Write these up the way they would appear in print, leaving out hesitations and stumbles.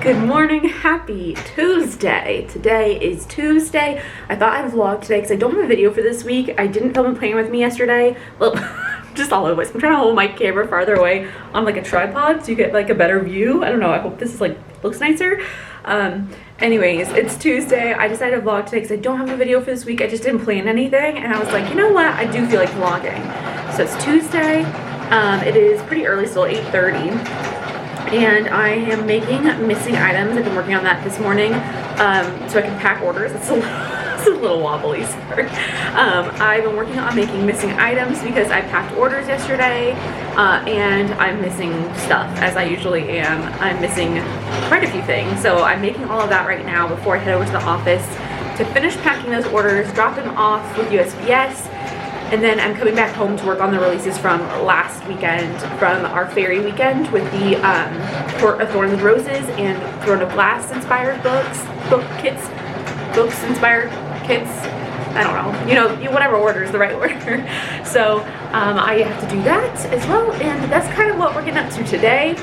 Good morning, happy Tuesday. Today is Tuesday. I thought I'd vlog today because I don't have a video for this week. I didn't film a plan with me yesterday. Well, just all over the place. I'm trying to hold my camera farther away on like a tripod so you get like a better view. I don't know, I hope this is like looks nicer. Anyways, it's Tuesday. I decided to vlog today because I don't have a video for this week. I just didn't plan anything and I was like, you know what? I do feel like vlogging. So it's Tuesday. It is pretty early, still 8:30. And I am making missing items. I've been working on that this morning so I can pack orders. It's a little wobbly, sorry. I've been working on making missing items because I packed orders yesterday and I'm missing stuff, as I usually am. I'm missing quite a few things. So I'm making all of that right now before I head over to the office to finish packing those orders, drop them off with USPS, and then I'm coming back home to work on the releases from last weekend, from our fairy weekend with the Court of Thorns and Roses and Throne of Glass inspired books inspired kits. I don't know, you know, whatever order is the right order. So I have to do that as well, and that's kind of what we're getting up to today.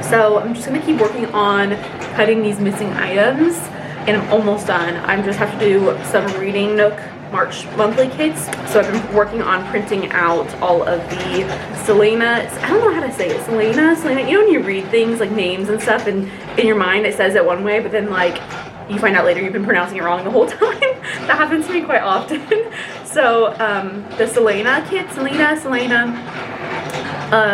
So I'm just gonna keep working on cutting these missing items, and I'm almost done. I just have to do some Reading Nook March monthly kits. So I've been working on printing out all of the Selena, I don't know how to say it, Selena, you know when you read things like names and stuff and in your mind it says it one way, but then like you find out later you've been pronouncing it wrong the whole time. That happens to me quite often. So the Selena kit, Selena,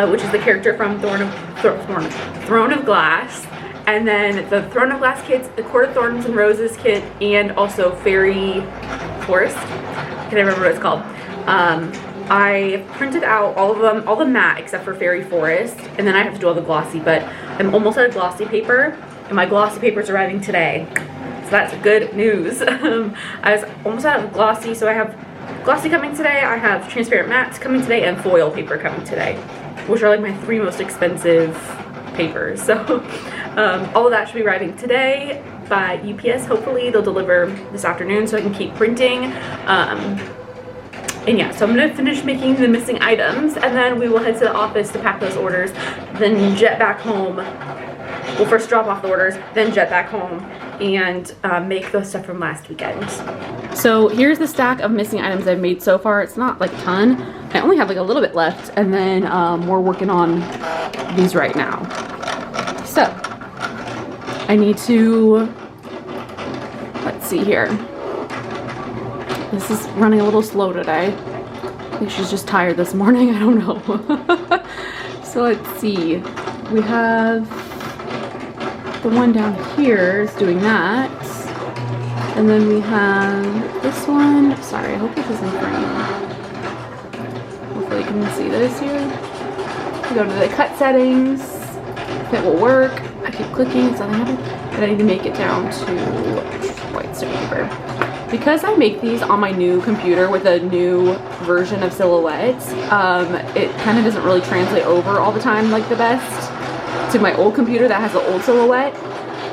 which is the character from Throne of Glass, and then the Throne of Glass kits, the Court of Thorns and Roses kit, and also Fairy Forest. I can't remember what it's called. I printed out all of them, all the matte except for Fairy Forest, and then I have to do all the glossy, but I'm almost out of glossy paper, and my glossy paper is arriving today. So that's good news. I was almost out of glossy, so I have glossy coming today, I have transparent mattes coming today, and foil paper coming today, which are like my three most expensive papers. So all of that should be arriving today by UPS. Hopefully they'll deliver this afternoon so I can keep printing. And yeah, so I'm gonna finish making the missing items and then we will head to the office to pack those orders, then jet back home. We'll first drop off the orders, then jet back home and make those stuff from last weekend. So here's the stack of missing items I've made so far. It's not like a ton. I only have like a little bit left, and then we're working on these right now. So I need to, let's see here. This is running a little slow today. I think she's just tired this morning, I don't know. So let's see. We have the one down here is doing that. And then we have this one. Sorry, I hope this isn't frame. Hopefully you can see this here. We go to the cut settings. If it will work. I keep clicking, it's nothing happening. And I need to make it down to white stick paper. Because I make these on my new computer with a new version of Silhouette, it kind of doesn't really translate over all the time like the best to my old computer that has the old Silhouette.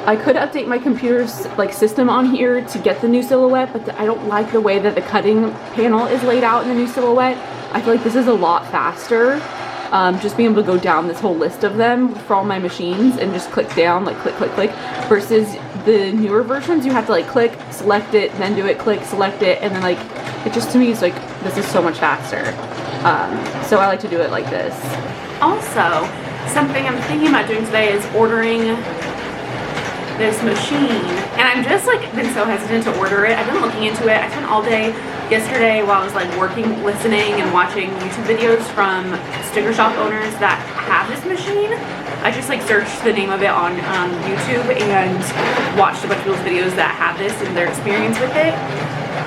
I could update my computer's like system on here to get the new Silhouette, but I don't like the way that the cutting panel is laid out in the new Silhouette. I feel like this is a lot faster. Just being able to go down this whole list of them for all my machines and just click down, like click, click, click, versus the newer versions, you have to like click, select it, then do it, click, select it, and then like, it just to me is like, this is so much faster. So I like to do it like this. Also, something I'm thinking about doing today is ordering this machine, and I'm just like been so hesitant to order it. I've been looking into it. I spent all day yesterday while I was like working, listening and watching YouTube videos from sticker shop owners that have this machine. I just like searched the name of it on YouTube and watched a bunch of those videos that have this and their experience with it,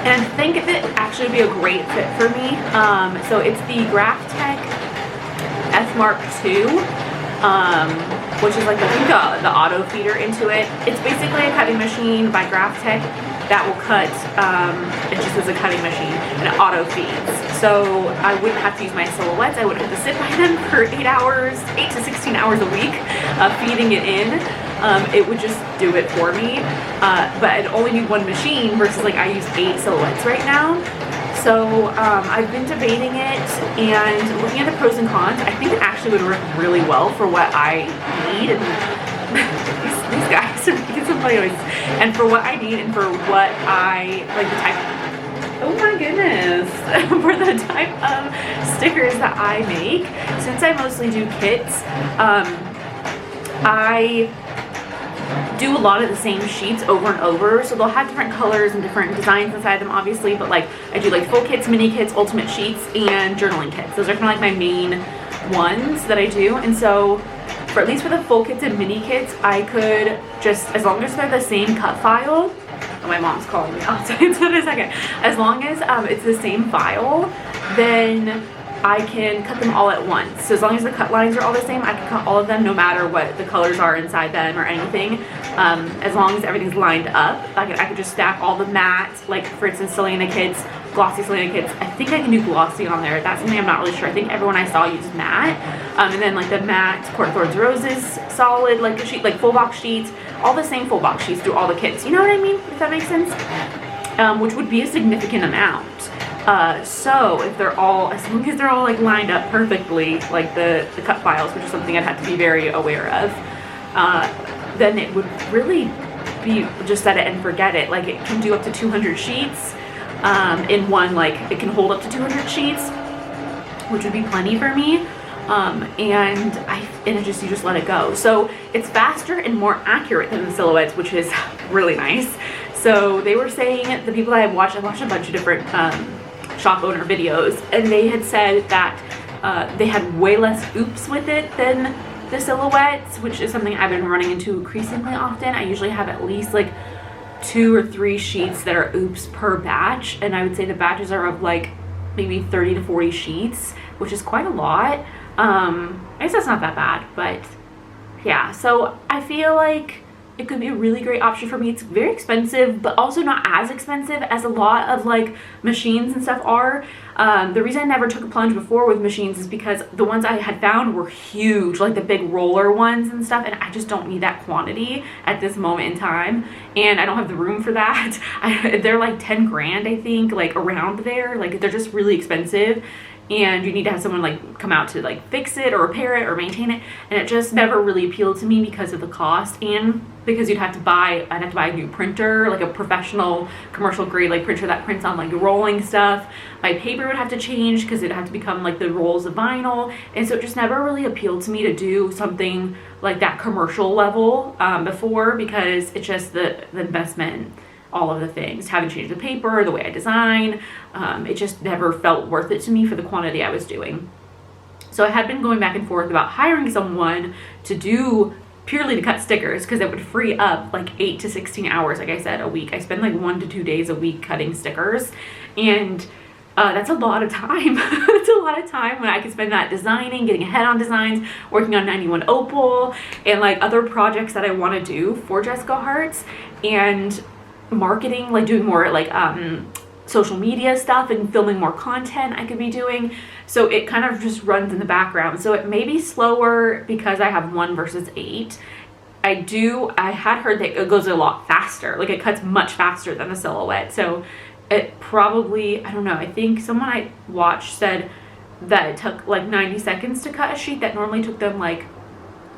and I think it actually would be a great fit for me. So it's the Graphtec F Mark II, which is like the auto feeder into it. It's basically a cutting machine by Graphtec that will cut, it just is a cutting machine, and it auto feeds. So I wouldn't have to use my Silhouettes, I wouldn't have to sit by them for 8 to 16 hours a week feeding it in. It would just do it for me, but I'd only need one machine versus like I use 8 Silhouettes right now. So I've been debating it and looking at the pros and cons. I think it actually would work really well for what I need. And funny noises. And for what I need and for what I, like the type, oh my goodness, for the type of stickers that I make, since I mostly do kits, I do a lot of the same sheets over and over, so they'll have different colors and different designs inside them, obviously, but like I do like full kits, mini kits, ultimate sheets, and journaling kits. Those are kind of like my main ones that I do. And so for at least for the full kits and mini kits, I could just, as long as they're the same cut file, oh, my mom's calling me, I'll tell you in a second, as long as it's the same file, then I can cut them all at once. So as long as the cut lines are all the same, I can cut all of them no matter what the colors are inside them or anything. As long as everything's lined up, I could just stack all the matte, like for instance, Selena Kids, glossy Selena Kids. I think I can do glossy on there. That's something I'm not really sure. I think everyone I saw used matte. And then like the matte Court Thorns Roses solid, like a sheet, like full box sheets, all the same full box sheets through all the kits. You know what I mean? If that makes sense? Which would be a significant amount. So if they're all, as long as they're all like lined up perfectly, like the cut files, which is something I'd have to be very aware of, then it would really be just set it and forget it. Like it can do up to 200 sheets in one, like it can hold up to 200 sheets, which would be plenty for me. And you just let it go. So it's faster and more accurate than the silhouettes, which is really nice. So they were saying, the people that I watched a bunch of different shop owner videos, and they had said that they had way less oops with it than the silhouettes, which is something I've been running into increasingly often. I usually have at least like 2 or 3 sheets that are oops per batch, and I would say the batches are of like maybe 30 to 40 sheets, which is quite a lot. I guess that's not that bad, but yeah, so I feel like it could be a really great option for me. It's very expensive, but also not as expensive as a lot of like machines and stuff are. The reason I never took a plunge before with machines is because the ones I had found were huge, like the big roller ones and stuff, and I just don't need that quantity at this moment in time, and I don't have the room for that. They're like 10 grand, I think, like around there. Like they're just really expensive, and you need to have someone like come out to like fix it or repair it or maintain it, and it just never really appealed to me because of the cost, and because I'd have to buy a new printer, like a professional commercial grade like printer that prints on like rolling stuff. My paper would have to change because it'd have to become like the rolls of vinyl, and so it just never really appealed to me to do something like that commercial level before, because it's just the investment, all of the things, having to change the paper, the way I design, it just never felt worth it to me for the quantity I was doing. So I had been going back and forth about hiring someone to do purely to cut stickers, because it would free up like 8 to 16 hours, like I said, a week. I spend like 1 to 2 days a week cutting stickers, and that's a lot of time. It's a lot of time when I could spend that designing, getting ahead on designs, working on 91 Opal, and like other projects that I want to do for Jessica Hearts, and marketing, like doing more like social media stuff and filming more content I could be doing. So it kind of just runs in the background. So it may be slower because I have 1 versus 8. I had heard that it goes a lot faster, like it cuts much faster than the silhouette. So it probably, I don't know, I think someone I watched said that it took like 90 seconds to cut a sheet that normally took them like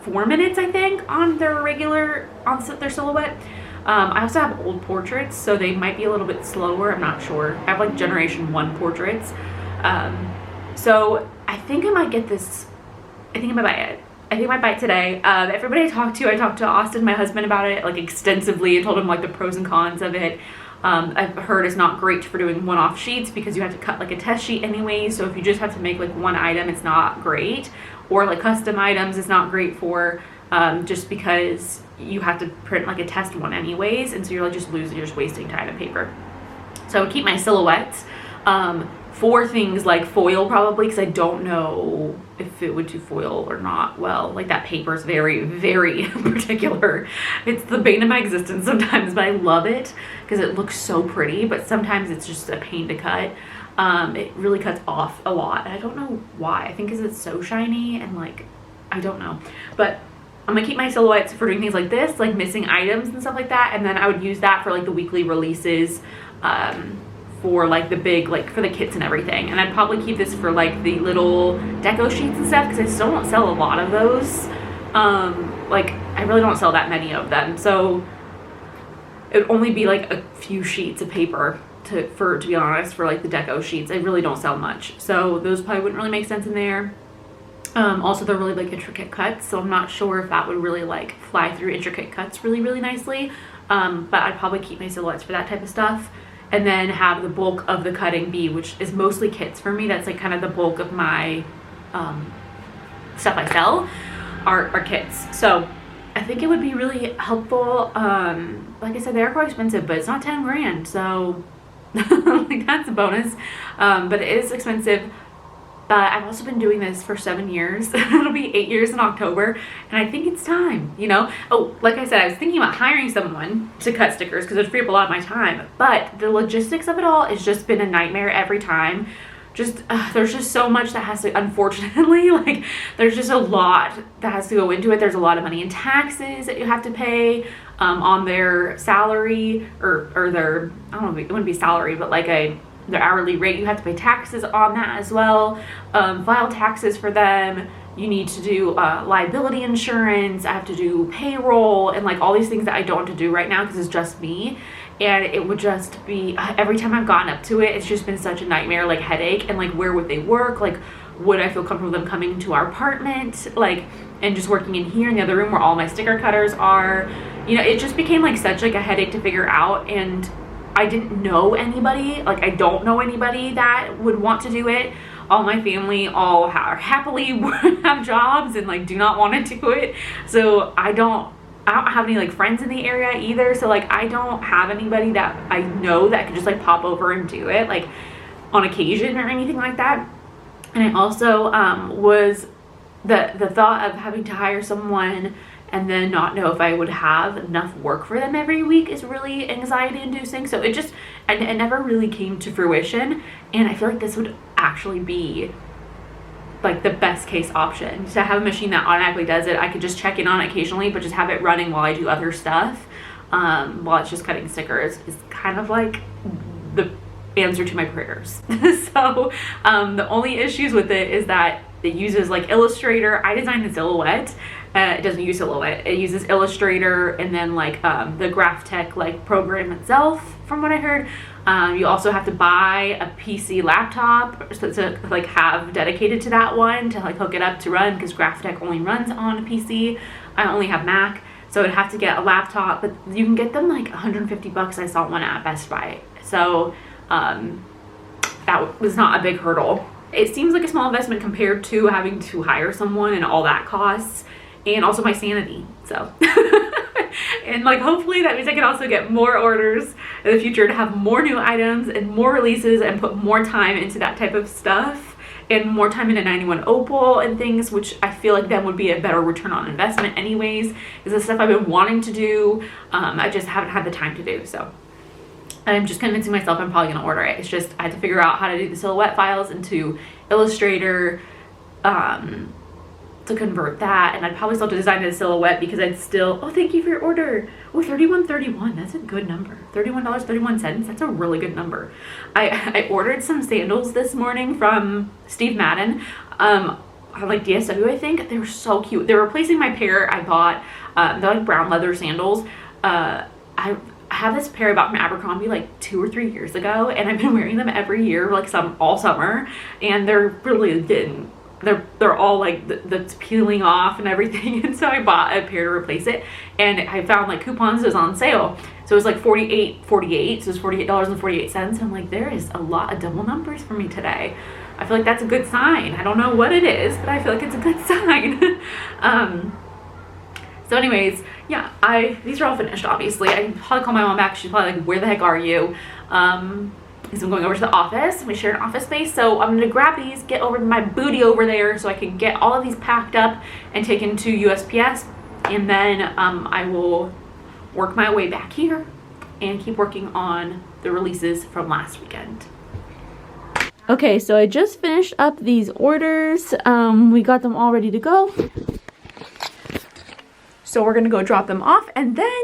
4 minutes, I think, on their silhouette. I also have old portraits, so they might be a little bit slower. I'm not sure. I have like generation 1 portraits. So I think I might get this. I think I might buy it. I think I might buy it today. Everybody I talked to Austin, my husband, about it like extensively, and told him like the pros and cons of it. I've heard it's not great for doing one-off sheets because you have to cut like a test sheet anyway. So if you just have to make like one item, it's not great. Or like custom items, it's not great for, just because you have to print like a test one anyways, and so you're just wasting time and paper. So I would keep my silhouettes for things like foil, probably, because I don't know if it would do foil or not well. Like that paper is very, very particular. It's the bane of my existence sometimes, but I love it because it looks so pretty, but sometimes it's just a pain to cut. It really cuts off a lot, and I don't know why. I think because it's so shiny, and like, I don't know, but I'm gonna keep my silhouettes for doing things like this, like missing items and stuff like that, and then I would use that for like the weekly releases, for like the big, like for the kits and everything. And I'd probably keep this for like the little deco sheets and stuff, because I still don't sell a lot of those. Like I really don't sell that many of them, so it would only be like a few sheets of paper to be honest, for like the deco sheets. I really don't sell much, so those probably wouldn't really make sense in there. Also they're really like intricate cuts, so I'm not sure if that would really like fly through intricate cuts really nicely. But I'd probably keep my silhouettes for that type of stuff, and then have the bulk of the cutting be, which is mostly kits for me. That's like kind of the bulk of my stuff I sell are kits. So I think it would be really helpful. Like I said, they are quite expensive, but it's not 10 grand, so like that's a bonus. But it is expensive. But I've also been doing this for 7 years. It'll be 8 years in October, and I think it's time, you know? Oh, like I said, I was thinking about hiring someone to cut stickers because it would free up a lot of my time, but the logistics of it all has just been a nightmare every time. Just there's just so much that has to, unfortunately, like there's just a lot that has to go into it. There's a lot of money in taxes that you have to pay on their salary, or their, I don't know, it wouldn't be salary, but like their hourly rate. You have to pay taxes on that as well, file taxes for them. You need to do liability insurance. I have to do payroll and like all these things that I don't have to do right now because it's just me. And it would just be, every time I've gotten up to it, it's just been such a nightmare, like headache. And like, where would they work? Like, would I feel comfortable with them coming into our apartment? Like, and just working in here in the other room where all my sticker cutters are. You know, it just became like such like a headache to figure out. And I didn't know anybody, like I don't know anybody that would want to do it. All my family all happily have jobs and like do not want to do it. So I don't have any like friends in the area either. So like I don't have anybody that I know that could just like pop over and do it like on occasion or anything like that. And I also was the thought of having to hire someone and then not know if I would have enough work for them every week is really anxiety inducing. So it never really came to fruition. And I feel like this would actually be like the best case option, to have a machine that automatically does it. I could just check in on it occasionally, but just have it running while I do other stuff, while it's just cutting stickers, is kind of like the answer to my prayers. So the only issues with it is that it uses like Illustrator. I designed the silhouette. It doesn't use Silhouette. It uses Illustrator and then like the GraphTech like program itself, from what I heard. You also have to buy a PC laptop to like have dedicated to that one, to like hook it up to run, because GraphTech only runs on a PC. I only have Mac, so I'd have to get a laptop, but you can get them like 150 bucks. I saw one at Best Buy. So that was not a big hurdle. It seems like a small investment compared to having to hire someone and all that costs, and also my sanity. So and like hopefully that means I can also get more orders in the future to have more new items and more releases and put more time into that type of stuff and more time into 91 Opal and things, which I feel like then would be a better return on investment anyways, is the stuff I've been wanting to do. I just haven't had the time to do. So I'm just convincing myself I'm probably gonna order it. It's just I had to figure out how to do the silhouette files into Illustrator to convert that, and I'd probably still have to design the silhouette because I'd still, oh, thank you for your order. Oh, $31.31, that's a good number. $31.31, that's a really good number. I ordered some sandals this morning from Steve Madden, on like DSW, I think. They were so cute. They're replacing my pair I bought. They're like brown leather sandals. I have this pair I bought from Abercrombie like 2 or 3 years ago, and I've been wearing them every year, like all summer, and they're really getting, they're all like that's peeling off and everything. And so I bought a pair to replace it, and I found like coupons. It was on sale, so it was like $48.48, so it was $48.48. And I'm like, there is a lot of double numbers for me today. I feel like that's a good sign. I don't know what it is, but I feel like it's a good sign. So anyways, yeah, these are all finished, obviously. I can probably call my mom back. She's probably like, where the heck are you? Because I'm going over to the office. We share an office space. So I'm going to grab these, get over my booty over there so I can get all of these packed up and taken to USPS. And then I will work my way back here and keep working on the releases from last weekend. Okay, so I just finished up these orders. We got them all ready to go. So we're gonna go drop them off, and then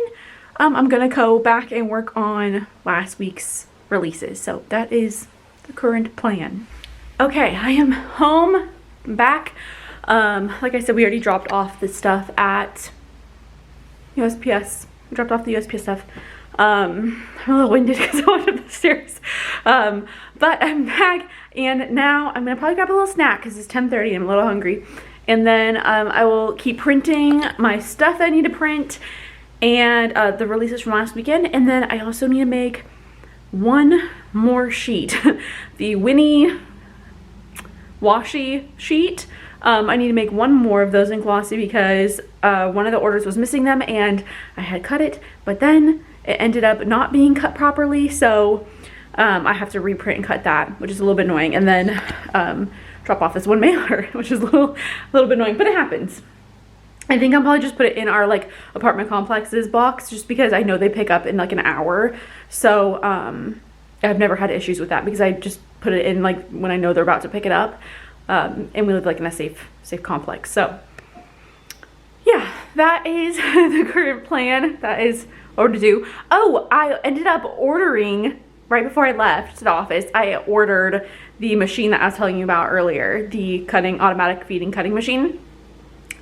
I'm gonna go back and work on last week's releases. So that is the current plan. Okay, I am home, back. Like I said, we already dropped off the stuff at USPS. We dropped off the USPS stuff. I'm a little winded because I went up the stairs. But I'm back, and now I'm gonna probably grab a little snack because it's 10:30 and I'm a little hungry. And then I will keep printing my stuff I need to print and the releases from last weekend. And then I also need to make one more sheet, the Winnie washi sheet. I need to make one more of those in glossy because one of the orders was missing them and I had cut it, but then it ended up not being cut properly, so I have to reprint and cut that, which is a little bit annoying, and then drop off this one mailer, which is a little bit annoying, but it happens. I think I'll probably just put it in our like apartment complexes box just because I know they pick up in like an hour. So I've never had issues with that because I just put it in like when I know they're about to pick it up. And we live like in a safe complex. So yeah, that is the current plan. That is what to do. Oh, I ended up ordering right before I left the office. I ordered the machine that I was telling you about earlier, the automatic feeding cutting machine.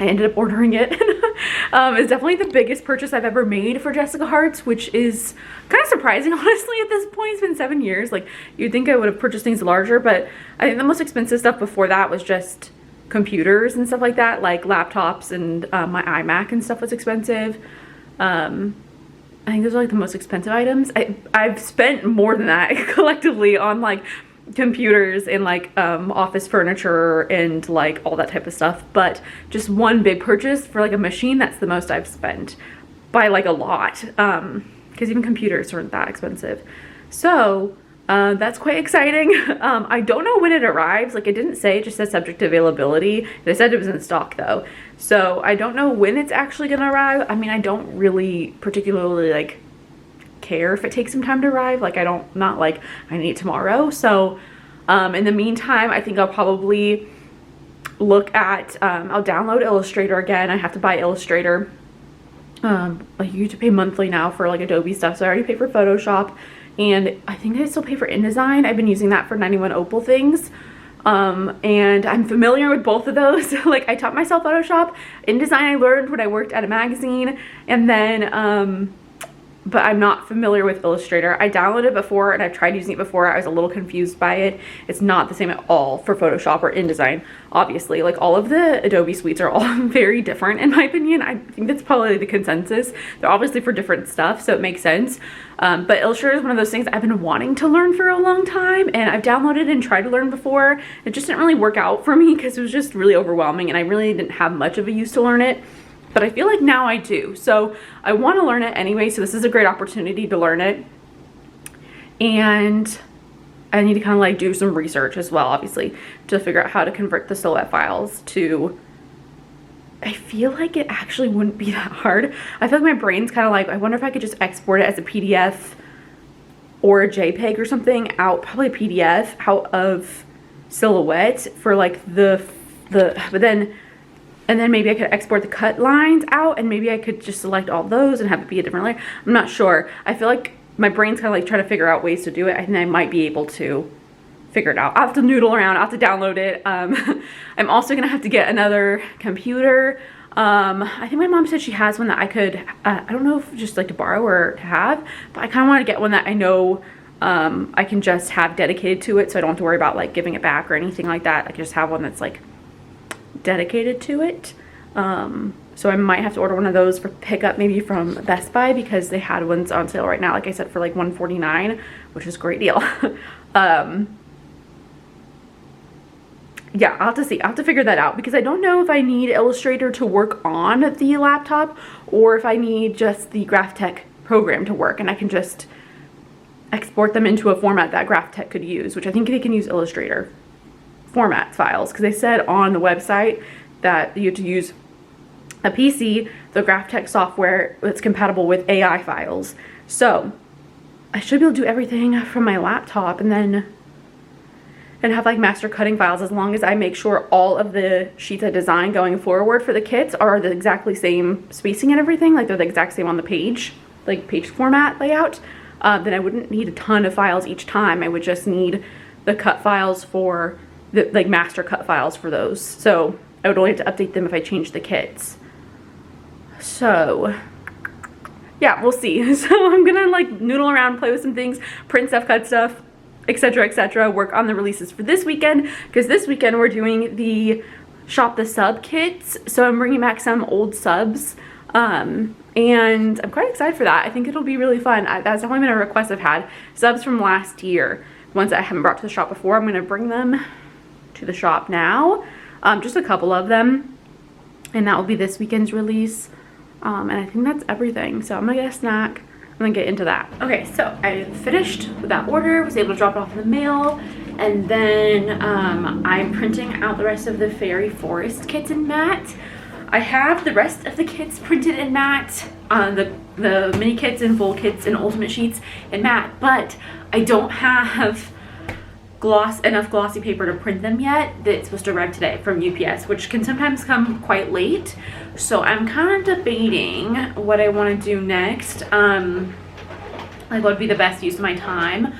I ended up ordering it. It's definitely the biggest purchase I've ever made for Jessica Hearts, which is kind of surprising, honestly, at this point. It's been 7 years. Like, you'd think I would have purchased things larger, but I think the most expensive stuff before that was just computers and stuff like that, like laptops, and my iMac and stuff was expensive. I think those are like the most expensive items. I've spent more than that collectively on like computers and like office furniture and like all that type of stuff, but just one big purchase for like a machine, that's the most I've spent by like a lot, because even computers aren't that expensive. So that's quite exciting. I don't know when it arrives. Like, it didn't say, it just said subject to availability. They said it was in stock though, so I don't know when it's actually gonna arrive. I mean, I don't really particularly like care if it takes some time to arrive. Like, not like I need it tomorrow. So in the meantime, I think I'll probably look at I'll download Illustrator again. I have to buy Illustrator. Like, you have to pay monthly now for like Adobe stuff, so I already pay for Photoshop, and I think I still pay for InDesign. I've been using that for 91 Opal things, and I'm familiar with both of those. Like, I taught myself Photoshop. InDesign I learned when I worked at a magazine, and then but I'm not familiar with Illustrator. I downloaded it before and I've tried using it before. I was a little confused by it. It's not the same at all for Photoshop or InDesign, obviously. Like, all of the Adobe suites are all very different in my opinion. I think that's probably the consensus. They're obviously for different stuff, so it makes sense. But Illustrator is one of those things I've been wanting to learn for a long time, and I've downloaded and tried to learn before. It just didn't really work out for me because it was just really overwhelming and I really didn't have much of a use to learn it. But I feel like now I do. So I want to learn it anyway, so this is a great opportunity to learn it. And I need to kind of like do some research as well, obviously, to figure out how to convert the silhouette files to... I feel like it actually wouldn't be that hard. I feel like my brain's kind of like, I wonder if I could just export it as a PDF or a JPEG or something out, probably a PDF out of Silhouette for like and then maybe I could export the cut lines out, and maybe I could just select all those and have it be a different layer. I'm not sure. I feel like my brain's kind of like trying to figure out ways to do it. I think I might be able to figure it out. I'll have to noodle around. I'll have to download it. I'm also going to have to get another computer. I think my mom said she has one that I could, I don't know if just like to borrow or to have, but I kind of want to get one that I know I can just have dedicated to it, so I don't have to worry about like giving it back or anything like that. I can just have one that's like dedicated to it. So I might have to order one of those for pickup, maybe from Best Buy, because they had ones on sale right now, like I said, for like $149, which is a great deal. Yeah, I'll have to see. I'll have to figure that out, because I don't know if I need Illustrator to work on the laptop or if I need just the GraphTech program to work, and I can just export them into a format that GraphTech could use, which I think they can use Illustrator format files, because they said on the website that you have to use a PC, the GraphTech software that's compatible with AI files. So I should be able to do everything from my laptop and have like master cutting files, as long as I make sure all of the sheets I design going forward for the kits are the exactly same spacing and everything, like they're the exact same on the page, like page format layout. Then I wouldn't need a ton of files each time. I would just need the cut files for the like master cut files for those. So I would only have to update them if I changed the kits. So yeah, we'll see. So I'm gonna like noodle around, play with some things, print stuff, cut stuff, etc, etc, work on the releases for this weekend, because this weekend we're doing the shop the sub kits. So I'm bringing back some old subs, and I'm quite excited for that. I think it'll be really fun. That's definitely been a request I've had. Subs from last year, ones that I haven't brought to the shop before. I'm gonna bring them to the shop now, just a couple of them, and that will be this weekend's release. And I think that's everything. So I'm gonna get a snack and then get into that. Okay, so I finished with that order, was able to drop it off in the mail, and then I'm printing out the rest of the Fairy Forest kits in matte. I have the rest of the kits printed in matte, the mini kits and full kits and ultimate sheets in matte, but I don't have enough glossy paper to print them yet. That's supposed to arrive today from UPS, which can sometimes come quite late. So I'm kind of debating what I want to do next. Like what would be the best use of my time.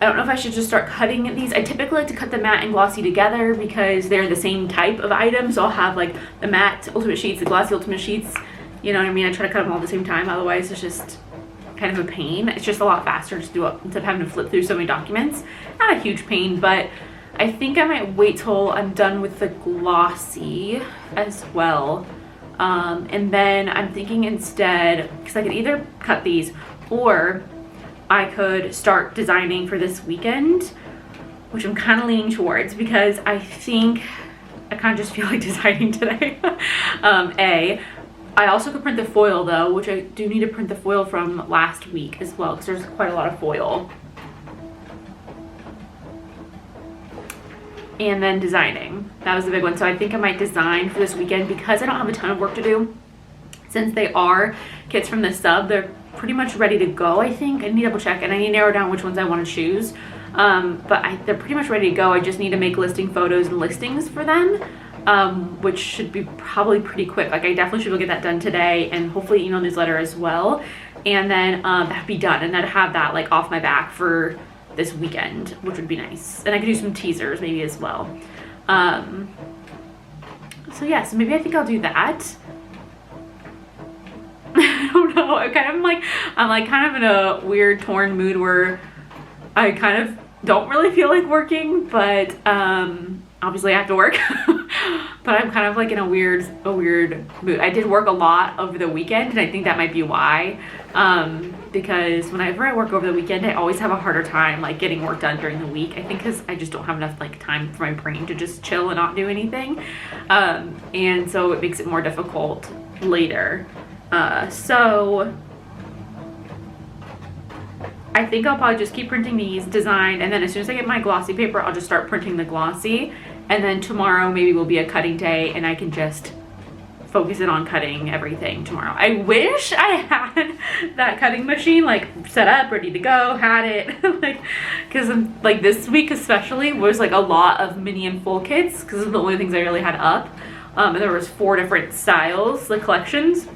I don't know if I should just start cutting these. I typically like to cut the matte and glossy together because they're the same type of item. So I'll have like the matte ultimate sheets, the glossy ultimate sheets. You know what I mean? I try to cut them all at the same time. Otherwise it's just kind of a pain. It's just a lot faster to do it instead of having to flip through so many documents. Not a huge pain, but I think I might wait till I'm done with the glossy as well. And then I'm thinking instead, because I could either cut these or I could start designing for this weekend, which I'm kind of leaning towards because I think I kind of just feel like designing today. I also could print the foil though, which I do need to print the foil from last week as well because there's quite a lot of foil. And then designing, that was the big one. So I think I might design for this weekend because I don't have a ton of work to do. Since they are kits from the sub, they're pretty much ready to go, I think. I need to double check and I need to narrow down which ones I want to choose. But they're pretty much ready to go. I just need to make listing photos and listings for them, which should be probably pretty quick. Like I definitely should be able to get that done today and hopefully email newsletter as well. And then that'd be done. And then have that like off my back for this weekend, which would be nice. And I could do some teasers maybe as well. So yeah, so maybe I think I'll do that. I don't know. I'm kind of in a weird torn mood where I kind of don't really feel like working, but obviously I have to work. But I'm kind of like in a weird mood. I did work a lot over the weekend and I think that might be why. Because whenever I work over the weekend, I always have a harder time like getting work done during the week. I think because I just don't have enough like time for my brain to just chill and not do anything. And so it makes it more difficult later. So I think I'll probably just keep printing these, design, and then as soon as I get my glossy paper, I'll just start printing the glossy. And then tomorrow maybe will be a cutting day and I can just focus it on cutting everything tomorrow. I wish I had that cutting machine like set up, ready to go, had it. Like, cause like this week especially was like a lot of mini and full kits because those are the only things I really had up. And there was 4 different styles, like collections.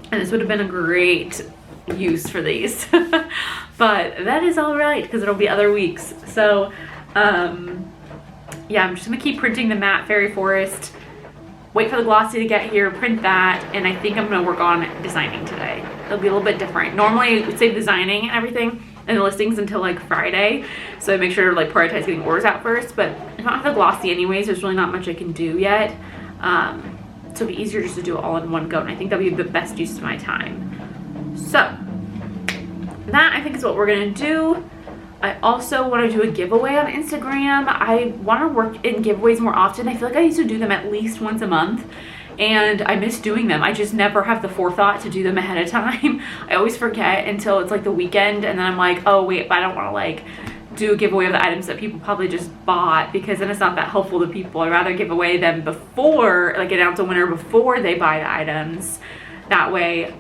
And this would have been a great use for these. But that is all right because it'll be other weeks. So yeah, I'm just gonna keep printing the matte Fairy Forest, wait for the glossy to get here, print that, and I think I'm gonna work on designing today. It'll be a little bit different. Normally I would say designing and everything and the listings until like Friday, so I make sure to like prioritize getting orders out first, but if I don't have the glossy anyways, there's really not much I can do yet. So it'll be easier just to do it all in one go, and I think that'll be the best use of my time. So that I think is what we're gonna do. I also want to do a giveaway on Instagram. I want to work in giveaways more often. I feel like I used to do them at least once a month and I miss doing them. I just never have the forethought to do them ahead of time. I always forget until it's like the weekend and then I'm like, oh wait, but I don't want to like do a giveaway of the items that people probably just bought because then it's not that helpful to people. I'd rather give away them before, like announce a winner before they buy the items. That way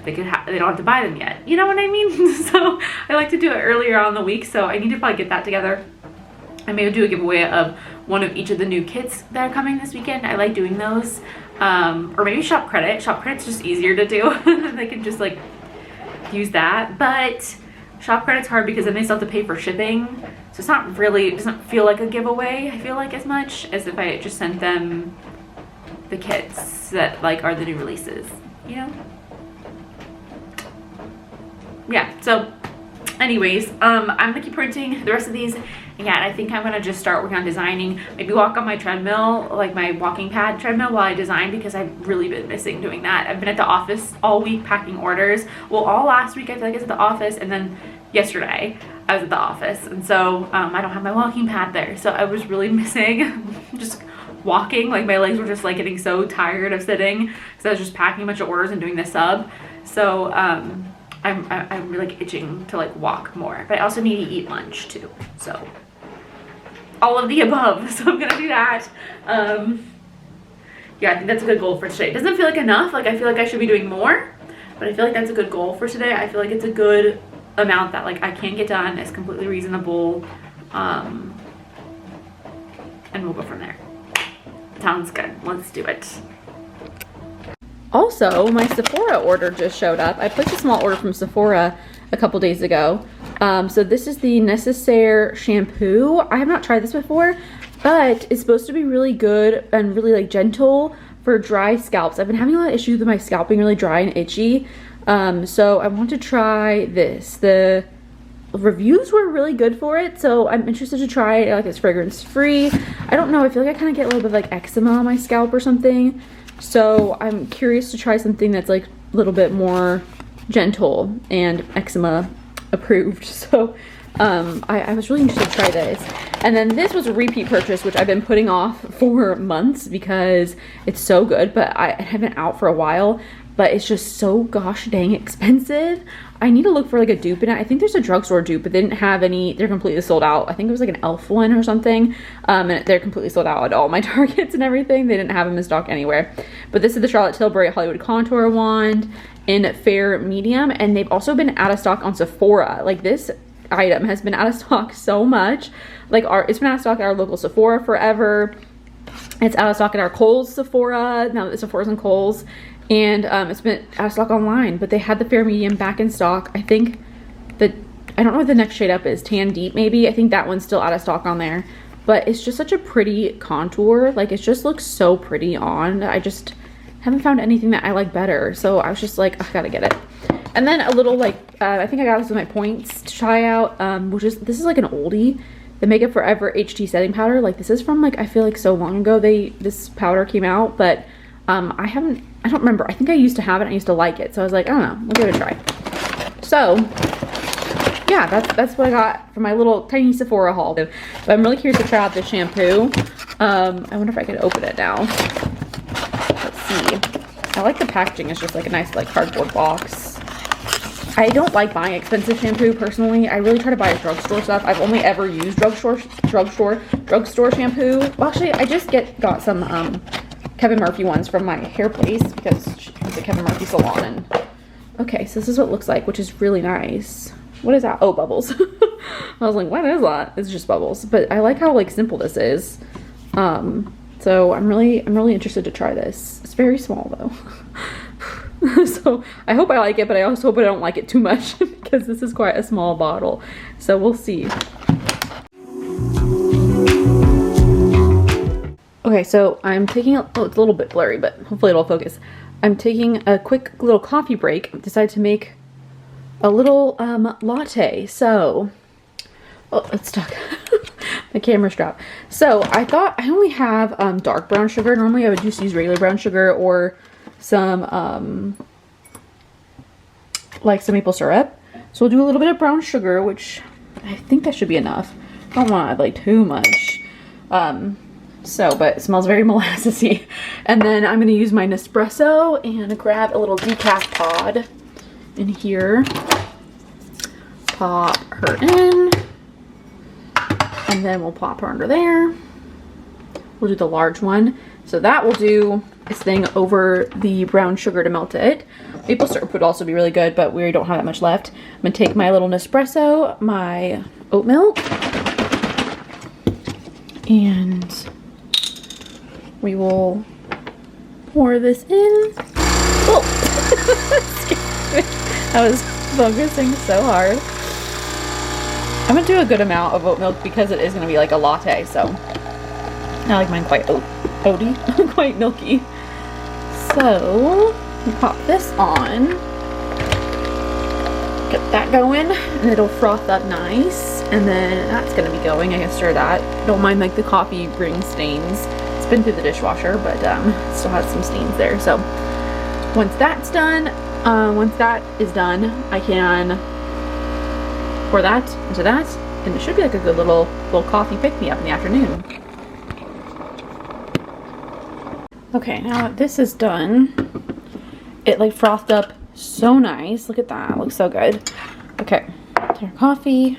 they don't have to buy them yet. You know what I mean? So I like to do it earlier on the week, so I need to probably get that together. I may do a giveaway of one of each of the new kits that are coming this weekend. I like doing those. Or maybe shop credit. Shop credit's just easier to do. They can just like use that. But shop credit's hard because then they still have to pay for shipping. So it's not really, it doesn't feel like a giveaway, I feel like, as much as if I just sent them the kits that like are the new releases, you know? yeah, so anyways, I'm gonna keep printing the rest of these, and I think I'm gonna just start working on designing, maybe walk on my treadmill, like my walking pad treadmill, while I design, because I've really been missing doing that. I've been at the office all week packing orders. Well, all last week I feel like I was at the office, and then yesterday I was at the office, and so I don't have my walking pad there, so I was really missing just walking. Like my legs were just like getting so tired of sitting because I was just packing a bunch of orders and doing the sub. So I'm really like itching to like walk more, but I also need to eat lunch too, so all of the above. So I'm gonna do that. Yeah, I think that's a good goal for today. It doesn't feel like enough, like I feel like I should be doing more, but I feel like that's a good goal for today. I feel like it's a good amount that like I can get done. It's completely reasonable, and we'll go from there. Sounds good. Let's do it. Also, my Sephora order just showed up. I placed a small order from Sephora a couple days ago. So this is the Necessaire shampoo. I have not tried this before, but it's supposed to be really good and really like gentle for dry scalps. I've been having a lot of issues with my scalp being really dry and itchy. So I want to try this. The reviews were really good for it, so I'm interested to try it. Like, it's fragrance free. I don't know, I feel like I kind of get a little bit of like eczema on my scalp or something, so I'm curious to try something that's like a little bit more gentle and eczema approved. So I was really interested to try this. And then this was a repeat purchase, which I've been putting off for months because it's so good, but I have been out for a while, but it's just so gosh dang expensive. I need to look for like a dupe in it. I think there's a drugstore dupe, but they didn't have any. They're completely sold out. I think it was like an elf one or something, and they're completely sold out at all my Targets and everything. They didn't have them in stock anywhere. But this is the Charlotte Tilbury Hollywood Contour Wand in fair medium, and they've also been out of stock on Sephora. Like, this item has been out of stock so much. Like, it's been out of stock at our local Sephora forever. It's out of stock at our Kohl's Sephora, now that Sephora's and Kohl's. And it's been out of stock online, but they had the fair medium back in stock. I think that, I don't know what the next shade up is, tan deep maybe. I think that one's still out of stock on there, but it's just such a pretty contour. Like, it just looks so pretty on. I just haven't found anything that I like better, so I was just like, I gotta get it. And then a little like I think I got this with my points to try out, which is, this is like an oldie, the Makeup Forever HT setting powder. Like, this is from like, I feel like so long ago this powder came out, but I don't remember. I think I used to have it. I used to like it. So I was like, I don't know. We'll give it a try. So yeah, that's what I got for my little tiny Sephora haul. But I'm really curious to try out this shampoo. I wonder if I could open it now. Let's see. I like the packaging. It's just like a nice like cardboard box. I don't like buying expensive shampoo personally. I really try to buy drugstore stuff. I've only ever used drugstore shampoo. Well, actually, I just got some Kevin Murphy ones from my hair place because it's a Kevin Murphy salon. And okay, so this is what it looks like, which is really nice. What is that? Oh, bubbles. I was like, what is that? It's just bubbles. But I like how like simple this is. So I'm really interested to try this. It's very small though. So I hope I like it, but I also hope I don't like it too much because this is quite a small bottle. So we'll see. Okay, so I'm taking it's a little bit blurry, but hopefully it'll focus. I'm taking a quick little coffee break. I decided to make a little latte. So, oh, it's stuck. My camera strap. So I thought I only have dark brown sugar. Normally I would just use regular brown sugar or some like some maple syrup. So we'll do a little bit of brown sugar, which I think that should be enough. I don't want to add like too much. But it smells very molassesy. And then I'm going to use my Nespresso and grab a little decaf pod in here. Pop her in. And then we'll pop her under there. We'll do the large one. So that will do this thing over the brown sugar to melt it. Maple syrup would also be really good, but we don't have that much left. I'm going to take my little Nespresso, my oat milk, and we will pour this in. Oh! I was focusing so hard. I'm gonna do a good amount of oat milk because it is gonna be like a latte, so I like mine quite oaty, quite milky. So we pop this on. Get that going, and it'll froth up nice, and then that's gonna be going. I can stir that. Don't mind like the coffee ring stains. It's been through the dishwasher, but still has some stains there. So once that's done, once that is done, I can pour that into that, and it should be like a good little coffee pick-me-up in the afternoon. Okay, now that this is done, it like frothed up so nice. Look at that, it looks so good. Okay, take our coffee,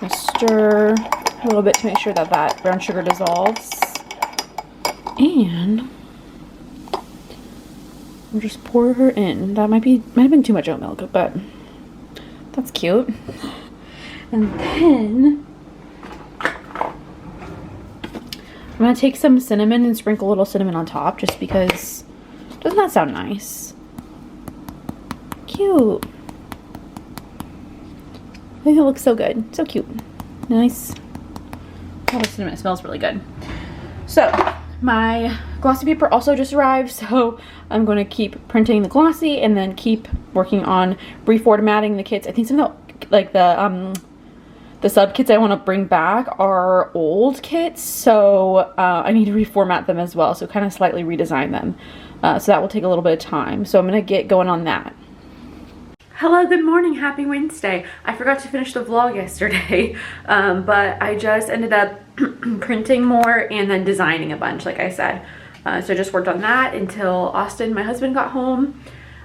stir a little bit to make sure that that brown sugar dissolves, and we'll just pour her in. That might have been too much oat milk, but that's cute. And then I'm gonna take some cinnamon and sprinkle a little cinnamon on top, just because. Doesn't that sound nice? Cute. I think it looks so good. So cute. Nice. Oh, the cinnamon smells really good. So my glossy paper also just arrived, so I'm going to keep printing the glossy and then keep working on reformatting the kits. I think some of the sub kits I want to bring back are old kits, so I need to reformat them as well, so kind of slightly redesign them. So that will take a little bit of time, so I'm going to get going on that. Hello, good morning, happy Wednesday. I forgot to finish the vlog yesterday, but I just ended up printing more and then designing a bunch, like I said. So I just worked on that until Austin, my husband, got home.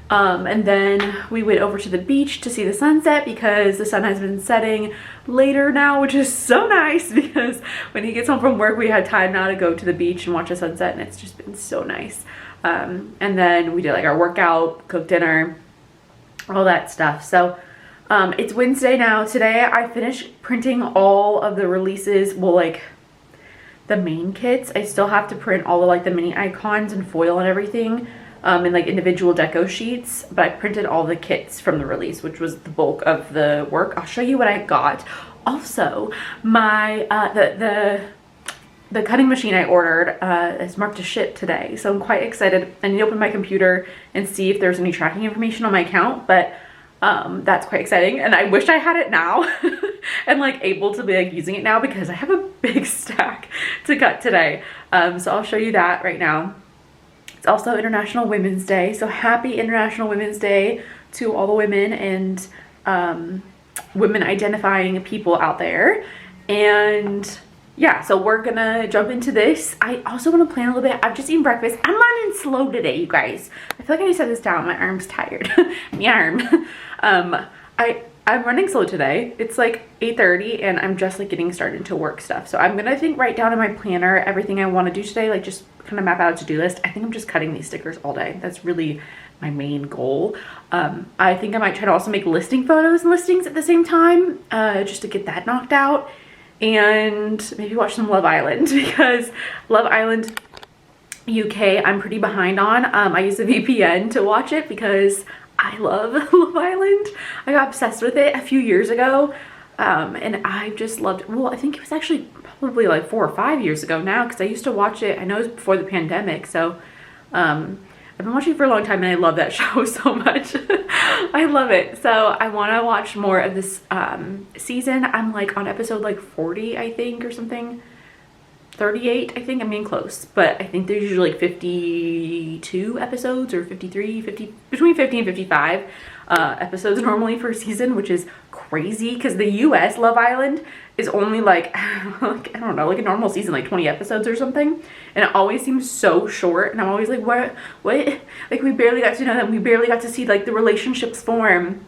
And then we went over to the beach to see the sunset because the sun has been setting later now, which is so nice because when he gets home from work, we had time now to go to the beach and watch the sunset, and it's just been so nice. And then we did like our workout, cooked dinner, all that stuff. So it's Wednesday now. Today I finished printing all of the releases, well, like the main kits. I still have to print all of like the mini icons and foil and everything. And like individual deco sheets, but I printed all the kits from the release, which was the bulk of the work. I'll show you what I got. Also, my the cutting machine I ordered is marked to ship today, so I'm quite excited. I need to open my computer and see if there's any tracking information on my account, but that's quite exciting, and I wish I had it now and like able to be like using it now because I have a big stack to cut today. So I'll show you that right now. It's also International Women's Day, so happy International Women's Day to all the women and women identifying people out there. And yeah, so we're gonna jump into this. I also want to plan a little bit. I've just eaten breakfast. I'm running slow today, you guys. I feel like I need to set this down. My arm's tired. My arm. I'm running slow today. It's like 8:30 and I'm just like getting started to work stuff. So I'm gonna write down in my planner everything I want to do today, like just kind of map out a to-do list. I think I'm just cutting these stickers all day. That's really my main goal. I think I might try to also make listing photos and listings at the same time, just to get that knocked out, and maybe watch some Love Island because Love Island UK I'm pretty behind on. I use a VPN to watch it because I love Love Island. I got obsessed with it a few years ago, and I just loved it. Well, I think it was actually probably like 4 or 5 years ago now, because I used to watch it. I know it was before the pandemic, so I've been watching it for a long time, and I love that show so much. I love it. So I want to watch more of this season. I'm like on episode like 40, I think, or something. 38, I think. I'm getting close, but I think there's usually like 52 episodes or 53, between 50 and 55 episodes normally for a season, which is crazy because the US Love Island is only like, I don't know, like a normal season, like 20 episodes or something, and it always seems so short, and I'm always like, what, like we barely got to know them, we barely got to see like the relationships form,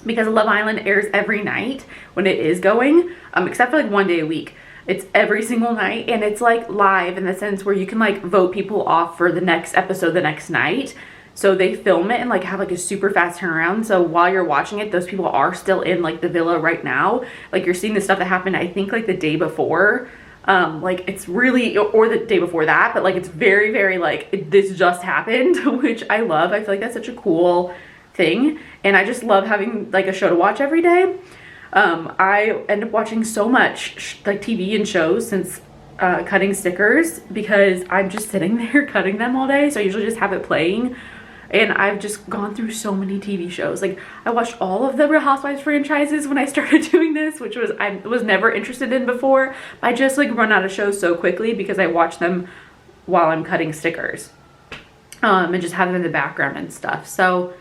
because Love Island airs every night when it is going, except for like 1 day a week. It's every single night, and it's like live in the sense where you can like vote people off for the next episode the next night. So they film it and like have like a super fast turnaround. So while you're watching it, those people are still in like the villa right now. Like you're seeing the stuff that happened, I think like the day before. Like it's really, or the day before that, but like it's very, very like this just happened, which I love. I feel like that's such a cool thing. And I just love having like a show to watch every day. I end up watching so much like TV and shows since cutting stickers, because I'm just sitting there cutting them all day. So I usually just have it playing. And I've just gone through so many TV shows. Like, I watched all of the Real Housewives franchises when I started doing this, which was, I was never interested in before. I just like run out of shows so quickly because I watch them while I'm cutting stickers. And just have them in the background and stuff. So,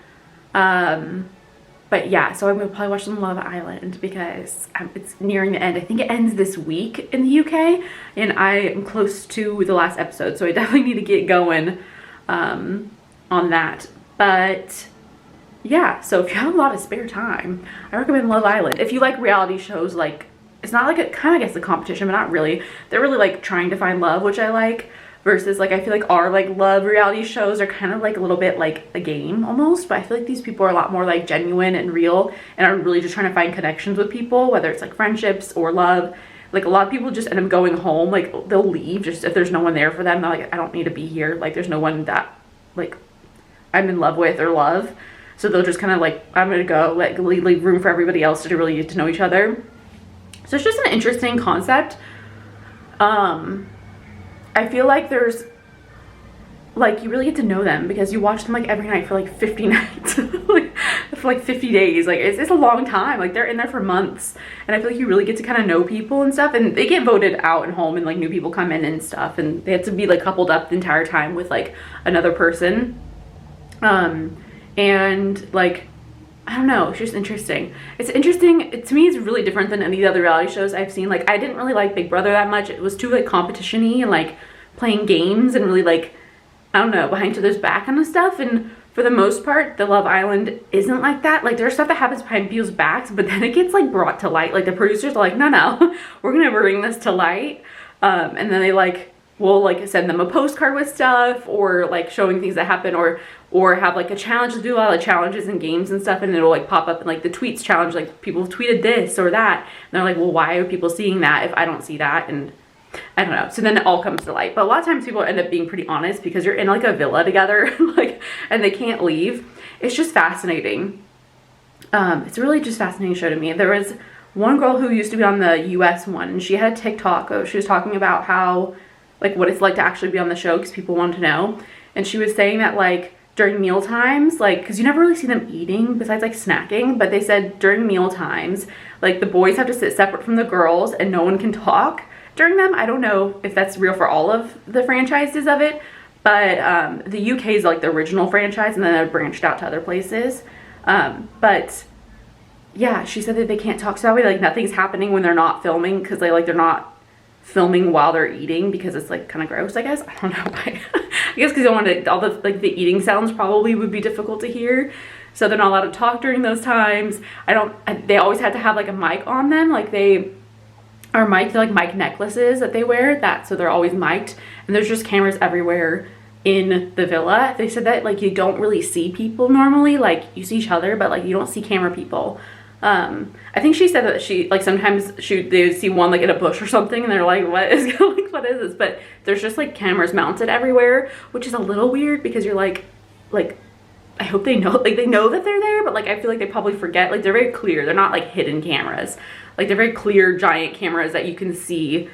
but yeah, so I'm gonna probably watch some Love Island because it's nearing the end. I think it ends this week in the UK, and I am close to the last episode, so I definitely need to get going on that. But yeah, so if you have a lot of spare time, I recommend Love Island. If you like reality shows, like, it's not like a kind of, I guess, a competition, but not really. They're really like trying to find love, which I like. Versus, like, I feel like our, like, love reality shows are kind of, like, a little bit, like, a game, almost. But I feel like these people are a lot more, like, genuine and real. And are really just trying to find connections with people. Whether it's, like, friendships or love. Like, a lot of people just end up going home. Like, they'll leave just if there's no one there for them. They're like, I don't need to be here. Like, there's no one that, like, I'm in love with or love. So they'll just kind of, like, I'm going to go. Like, leave room for everybody else to really get to know each other. So it's just an interesting concept. I feel like there's, like, you really get to know them because you watch them, like, every night for, like, 50 nights. Like, for, like, 50 days. Like, it's a long time. Like, they're in there for months. And I feel like you really get to kind of know people and stuff. And they get voted out and home and, like, new people come in and stuff. And they have to be, like, coupled up the entire time with, like, another person. And, like, I don't know, it's just interesting. It's interesting, to me it's really different than any of the other reality shows I've seen. Like, I didn't really like Big Brother that much. It was too, like, competition-y and, like, playing games and really, like, I don't know, behind each other's back kind of stuff. And for the most part, the Love Island isn't like that. Like, there's stuff that happens behind people's backs, but then it gets, like, brought to light. Like, the producers are like, no, we're gonna bring this to light. And then they, like, will, like, send them a postcard with stuff, or, like, showing things that happen, or have, like, a challenge. To do a lot of challenges and games and stuff, and it'll, like, pop up in, like, the tweets challenge, like, people tweeted this or that, and they're like, well, why are people seeing that if I don't see that? And I don't know. So then it all comes to light. But a lot of times people end up being pretty honest because you're in, like, a villa together, like, and they can't leave. It's just fascinating. It's a really just fascinating show to me. There was one girl who used to be on the US one, and she had a TikTok. She was talking about how, like, what it's like to actually be on the show because people want to know. And she was saying that, like, during meal times, like, because you never really see them eating besides, like, snacking, but they said during meal times, like, the boys have to sit separate from the girls and no one can talk during them. I don't know if that's real for all of the franchises of it, but the UK is, like, the original franchise, and then it branched out to other places. But yeah, she said that they can't talk, so that way, like, nothing's happening when they're not filming, because they're not filming while they're eating, because it's, like, kind of gross, I guess. I don't know why. I guess because they wanted all the, like, the eating sounds probably would be difficult to hear, so they're not allowed to talk during those times. They always had to have, like, a mic on them. Like, they are mic'd, like, mic necklaces that they wear, so they're always mic'd, and there's just cameras everywhere in the villa. They said that, like, you don't really see people normally. Like, you see each other, but, like, you don't see camera people. I think she said that she, like, sometimes they would see one, like, in a bush or something, and they're like, what is this? But there's just, like, cameras mounted everywhere, which is a little weird because you're like, I hope they know, like, they know that they're there, but, like, I feel like they probably forget. Like, they're very clear. They're not, like, hidden cameras. Like, they're very clear, giant cameras that you can see,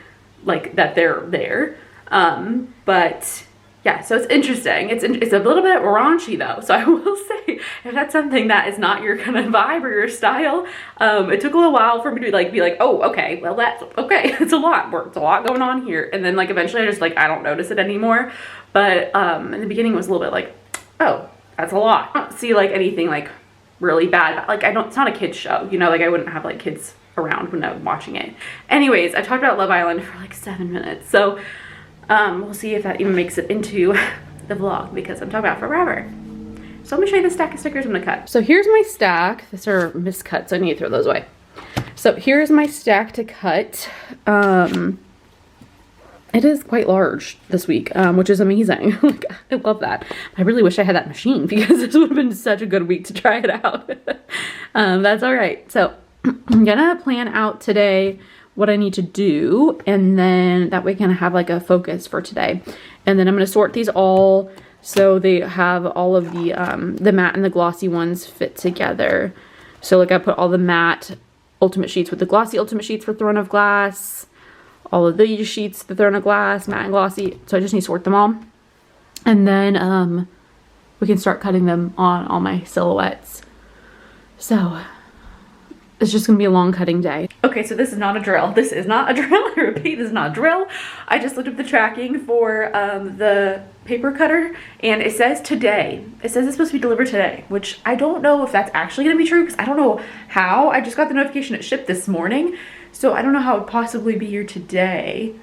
like, that they're there. But yeah, so it's interesting. It's a little bit raunchy though, so I will say, if that's something that is not your kind of vibe or your style, it took a little while for me to, like, be like, oh, okay, well, that's okay. It's a lot going on here. And then, like, eventually I just, like, I don't notice it anymore. But in the beginning it was a little bit like, oh, that's a lot. I don't see, like, anything, like, really bad. Like, it's not a kid's show, you know, like, I wouldn't have, like, kids around when I'm watching it. Anyways, I talked about Love Island for, like, 7 minutes, so we'll see if that even makes it into the vlog, because I'm talking about it forever. So let me show you the stack of stickers I'm gonna cut. So here's my stack. These are miscut, so I need to throw those away. So here's my stack to cut. It is quite large this week, which is amazing. Like, I love that. I really wish I had that machine because this would have been such a good week to try it out. That's all right. So I'm gonna plan out today what I need to do, and then that way I can have, like, a focus for today. And then I'm gonna sort these all so they have all of the matte and the glossy ones fit together. So, like, I put all the matte ultimate sheets with the glossy ultimate sheets for Throne of Glass, all of these sheets, the Throne of Glass, matte and glossy. So I just need to sort them all. And then we can start cutting them on all my silhouettes. So it's just gonna be a long cutting day. Okay, so this is not a drill. This is not a drill. I repeat, this is not a drill. I just looked up the tracking for the paper cutter, and it says today. It says it's supposed to be delivered today, which I don't know if that's actually gonna be true, because I don't know how. I just got the notification it shipped this morning, so I don't know how it would possibly be here today.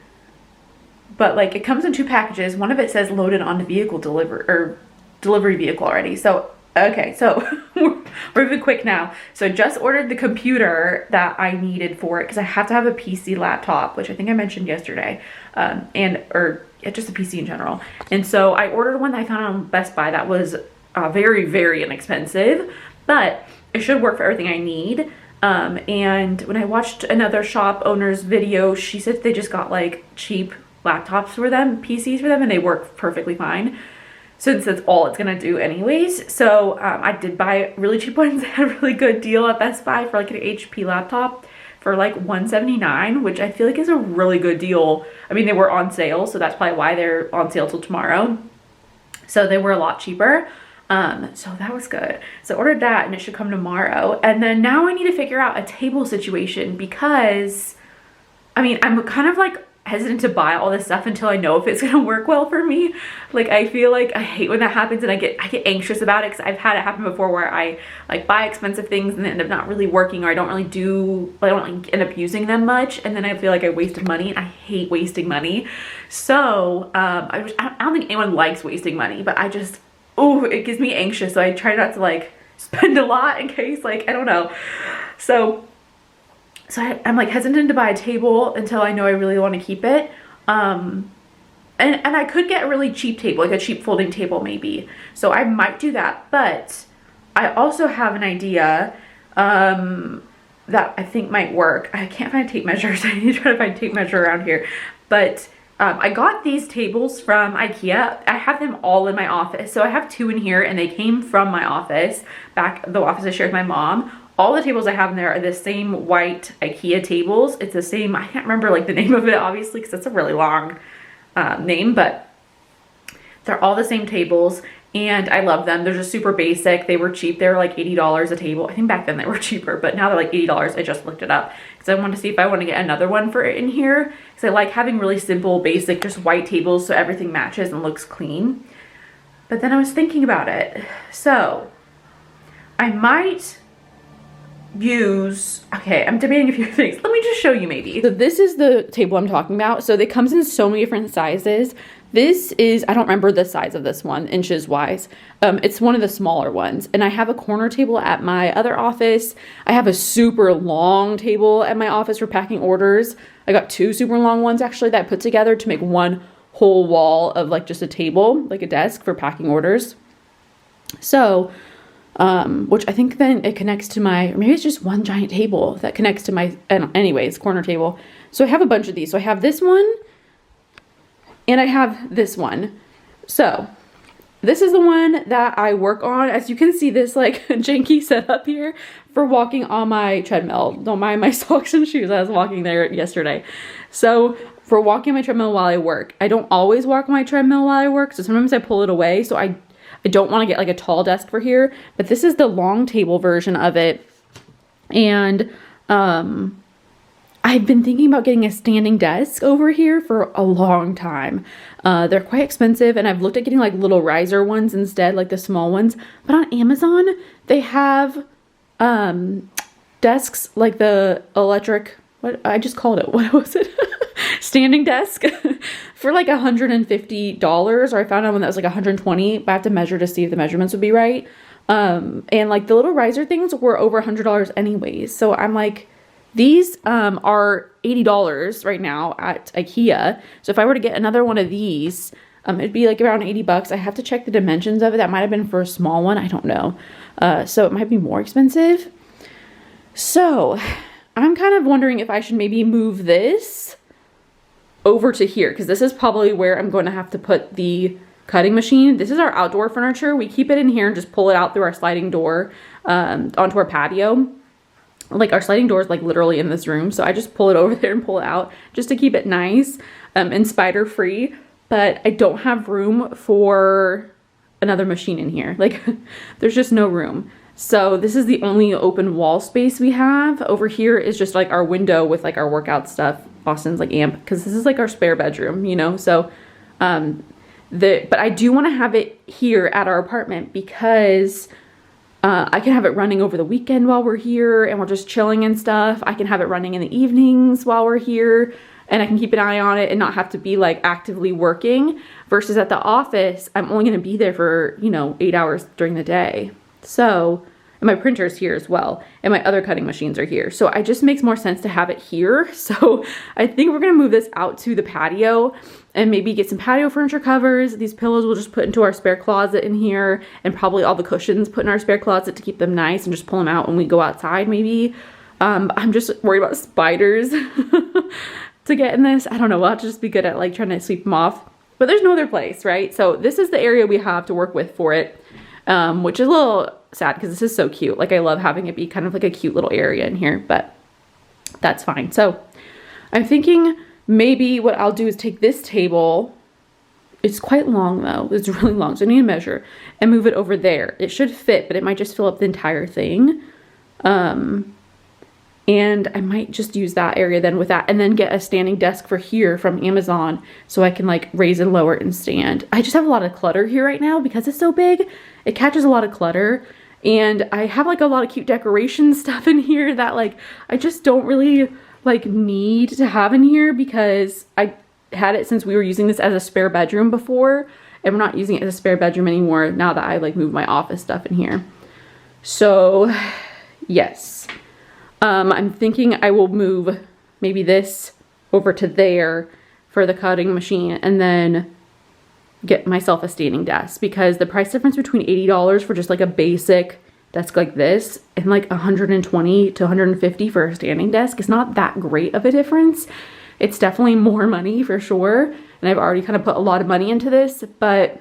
But like, it comes in 2 packages. One of it says loaded onto vehicle delivery vehicle already. So okay, so we're moving quick now. So I just ordered the computer that I needed for it, because I have to have a PC laptop, which I think I mentioned yesterday, or just a PC in general. And so I ordered one that I found on Best Buy that was very, very inexpensive, but it should work for everything I need. And when I watched another shop owner's video, she said they just got like cheap laptops for them, PCs for them, and they work perfectly fine, since that's all it's gonna do anyways. So I did buy really cheap ones. I had a really good deal at Best Buy for like an HP laptop for like $179, which I feel like is a really good deal. I mean, they were on sale, so that's probably why they're on sale till tomorrow. So they were a lot cheaper. So that was good. So I ordered that, and it should come tomorrow. And then now I need to figure out a table situation, because I mean, I'm kind of like hesitant to buy all this stuff until I know if it's gonna work well for me. Like, I feel like I hate when that happens, and I get anxious about it, because I've had it happen before where I like buy expensive things and they end up not really working, or I don't like end up using them much, and then I feel like I wasted money, and I hate wasting money. So I don't think anyone likes wasting money, but it gives me anxious, so I try not to like spend a lot in case, like, I don't know. So I'm like hesitant to buy a table until I know I really want to keep it. And I could get a really cheap table, like a cheap folding table maybe. So I might do that. But I also have an idea that I think might work. I can't find tape measures. I need to try to find tape measure around here. But I got these tables from IKEA. I have them all in my office. So I have 2 in here, and they came from my office, the office I share with my mom. All the tables I have in there are the same white IKEA tables. It's the same, I can't remember like the name of it obviously, because it's a really long name, but they're all the same tables, and I love them. They're just super basic. They were cheap. They were like $80 a table. I think back then they were cheaper, but now they're like $80. I just looked it up because I want to see if I want to get another one for in here, because I like having really simple, basic, just white tables so everything matches and looks clean. But then I was thinking about it. So I might I'm debating a few things. Let me just show you maybe. So this is the table I'm talking about. So it comes in so many different sizes. This is, I don't remember the size of this one, inches wise. It's one of the smaller ones. And I have a corner table at my other office. I have a super long table at my office for packing orders. I got 2 super long ones actually that I put together to make one whole wall of like just a table, like a desk for packing orders. So which I think then it connects to or maybe it's just one giant table that connects to my, anyways, corner table. So I have a bunch of these. So I have this one, and I have this one. So this is the one that I work on. As you can see, this like janky setup here for walking on my treadmill. Don't mind my socks and shoes. I was walking there yesterday. So for walking on my treadmill while I work, I don't always walk on my treadmill while I work. So sometimes I pull it away. So I don't want to get like a tall desk for here, but this is the long table version of it. And I've been thinking about getting a standing desk over here for a long time. They're quite expensive, and I've looked at getting like little riser ones instead, like the small ones. But on Amazon, they have desks like the electric, what I just called it, what was it? Standing desk for like $150, or I found out one that was like $120, but I have to measure to see if the measurements would be right. And like the little riser things were over $100 anyways. So I'm like, these are $80 right now at IKEA. So if I were to get another one of these, it'd be like around $80. I have to check the dimensions of it. That might have been for a small one. I don't know. So it might be more expensive. So I'm kind of wondering if I should maybe move this over to here, because this is probably where I'm going to have to put the cutting machine. This is our outdoor furniture. We keep it in here and just pull it out through our sliding door onto our patio. Like our sliding door is like literally in this room, so I just pull it over there and pull it out just to keep it nice and spider free. But I don't have room for another machine in here. Like, there's just no room. So this is the only open wall space we have. Over here is just like our window with like our workout stuff. Austin's like amp, because this is like our spare bedroom, you know? So, but I do want to have it here at our apartment because I can have it running over the weekend while we're here and we're just chilling and stuff. I can have it running in the evenings while we're here, and I can keep an eye on it and not have to be like actively working, versus at the office, I'm only going to be there for, you know, 8 hours during the day. So, and my printer's here as well, and my other cutting machines are here. So it just makes more sense to have it here. So I think we're gonna move this out to the patio and maybe get some patio furniture covers. These pillows we'll just put into our spare closet in here, and probably all the cushions put in our spare closet to keep them nice, and just pull them out when we go outside maybe. I'm just worried about spiders to get in this. I don't know, we'll have to just be good at like trying to sweep them off. But there's no other place, right? So this is the area we have to work with for it, which is a little sad because this is so cute. Like, I love having it be kind of like a cute little area in here, but that's fine. So I'm thinking maybe what I'll do is take this table. It's quite long though. It's really long, so I need to measure, and move it over there. It should fit, but it might just fill up the entire thing. And I might just use that area then with that, and then get a standing desk for here from Amazon so I can like raise and lower it and stand. I just have a lot of clutter here right now because it's so big. It catches a lot of clutter, and I have like a lot of cute decoration stuff in here that like I just don't really like need to have in here, because I had it since we were using this as a spare bedroom before, and we're not using it as a spare bedroom anymore now that I like moved my office stuff in here. So yes. I'm thinking I will move maybe this over to there for the cutting machine, and then get myself a standing desk, because the price difference between $80 for just like a basic desk like this and like $120 to $150 for a standing desk is not that great of a difference. It's definitely more money for sure, and I've already kind of put a lot of money into this, but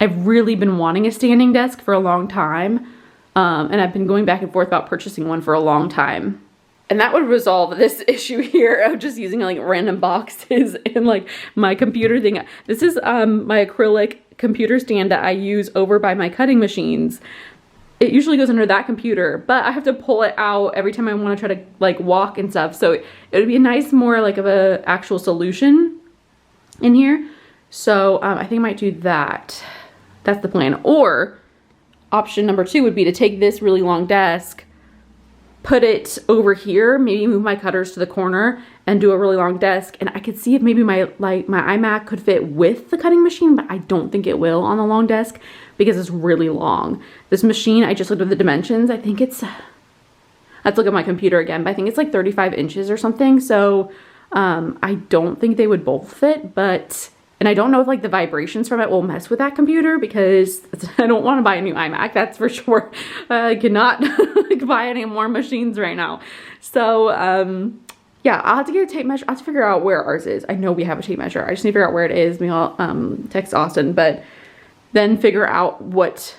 I've really been wanting a standing desk for a long time. And I've been going back and forth about purchasing one for a long time. And that would resolve this issue here of just using like random boxes and like my computer thing. This is my acrylic computer stand that I use over by my cutting machines. It usually goes under that computer, but I have to pull it out every time I want to try to like walk and stuff. So it would be a nice, more like of a actual solution in here. So I think I might do that. That's the plan. Or option number 2 would be to take this really long desk, put it over here, maybe move my cutters to the corner and do a really long desk. And I could see if maybe my iMac could fit with the cutting machine, but I don't think it will on the long desk because it's really long. This machine, I just looked at the dimensions. I think it's, let's look at my computer again, but I think it's like 35 inches or something. So I don't think they would both fit, but and I don't know if like the vibrations from it will mess with that computer, because I don't want to buy a new iMac, that's for sure. I cannot like, buy any more machines right now. So yeah, I'll have to get a tape measure. I'll have to figure out where ours is. I know we have a tape measure. I just need to figure out where it is. Maybe I'll text Austin, but then figure out what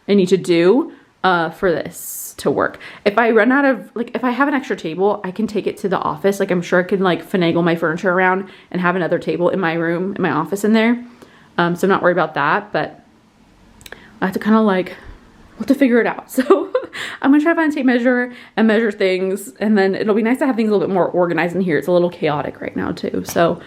I need to do for this to work. If I run out of, like, if I have an extra table, I can take it to the office. Like, I'm sure I can like finagle my furniture around and have another table in my room, in my office in there. So I'm not worried about that, but I have to kind of like, we'll have to figure it out. So I'm gonna try to find a tape measure and measure things, and then it'll be nice to have things a little bit more organized in here. It's a little chaotic right now too. So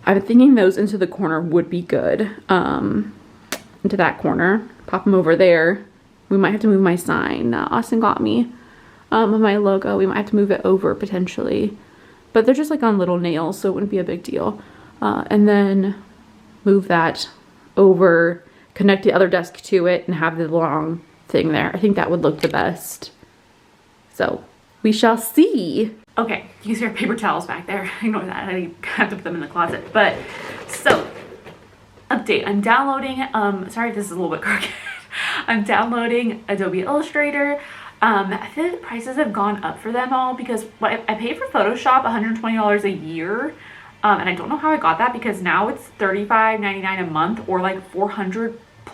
I'm thinking those into the corner would be good. Into that corner, pop them over there. We might have to move my sign that Austin got me of my logo. We might have to move it over potentially, but they're just like on little nails, so it wouldn't be a big deal. And then move that over, connect the other desk to it, and have the long thing there. I think that would look the best. So we shall see. Okay, you can see our paper towels back there. Ignore that, I have to put them in the closet. But so, update, I'm downloading, sorry if this is a little bit crooked. I'm downloading Adobe Illustrator. I feel like the prices have gone up for them all, because I paid for Photoshop $120 a year. And I don't know how I got that, because now it's $35.99 a month, or like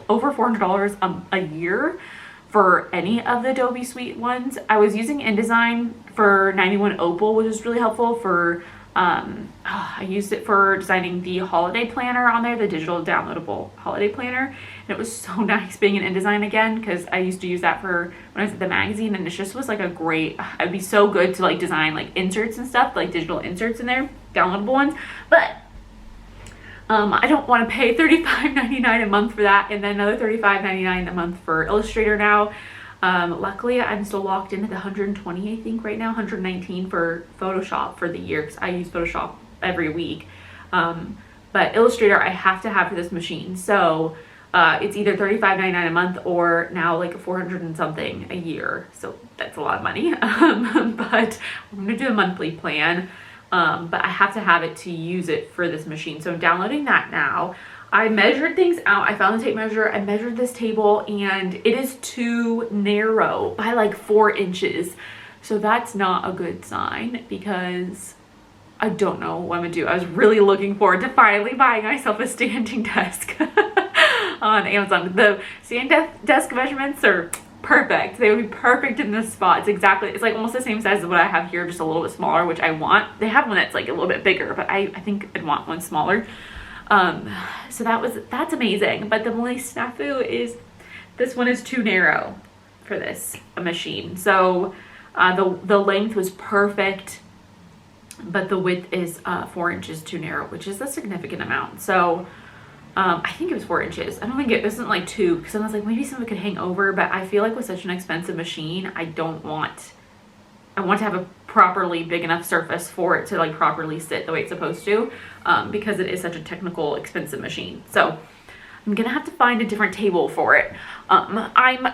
over $400 a year for any of the Adobe Suite ones. I was using InDesign for 91 Opal, which is really helpful for I used it for designing the holiday planner on there, the digital downloadable holiday planner. And it was so nice being in InDesign again, because I used to use that for when I was at the magazine, and it just was like a great, it'd be so good to like design like inserts and stuff, like digital inserts in there, downloadable ones. But I don't want to pay $35.99 a month for that, and then another $35.99 a month for Illustrator now. Luckily I'm still locked into the 120, I think right now, 119 for Photoshop for the year, because I use Photoshop every week. But Illustrator I have to have for this machine, so it's either $35.99 a month or now like 400 and something a year, so that's a lot of money. But I'm gonna do a monthly plan. But I have to have it to use it for this machine, so I'm downloading that now. I measured things out. I found the tape measure. I measured this table, and it is too narrow by like 4 inches. So that's not a good sign, because I don't know what I'm gonna do. I was really looking forward to finally buying myself a standing desk on Amazon. The standing desk measurements are perfect. They would be perfect in this spot. It's like almost the same size as what I have here, just a little bit smaller, which I want. They have one that's like a little bit bigger, but I think I'd want one smaller. So that's amazing. But the only snafu is this one is too narrow for this machine. So the length was perfect, but the width is 4 inches too narrow, which is a significant amount. So I think it was 4 inches. I don't think it isn't like 2, because I was like, maybe someone could hang over, but I feel like with such an expensive machine, I want to have a properly big enough surface for it to like properly sit the way it's supposed to, because it is such a technical, expensive machine. So I'm gonna have to find a different table for it. I'm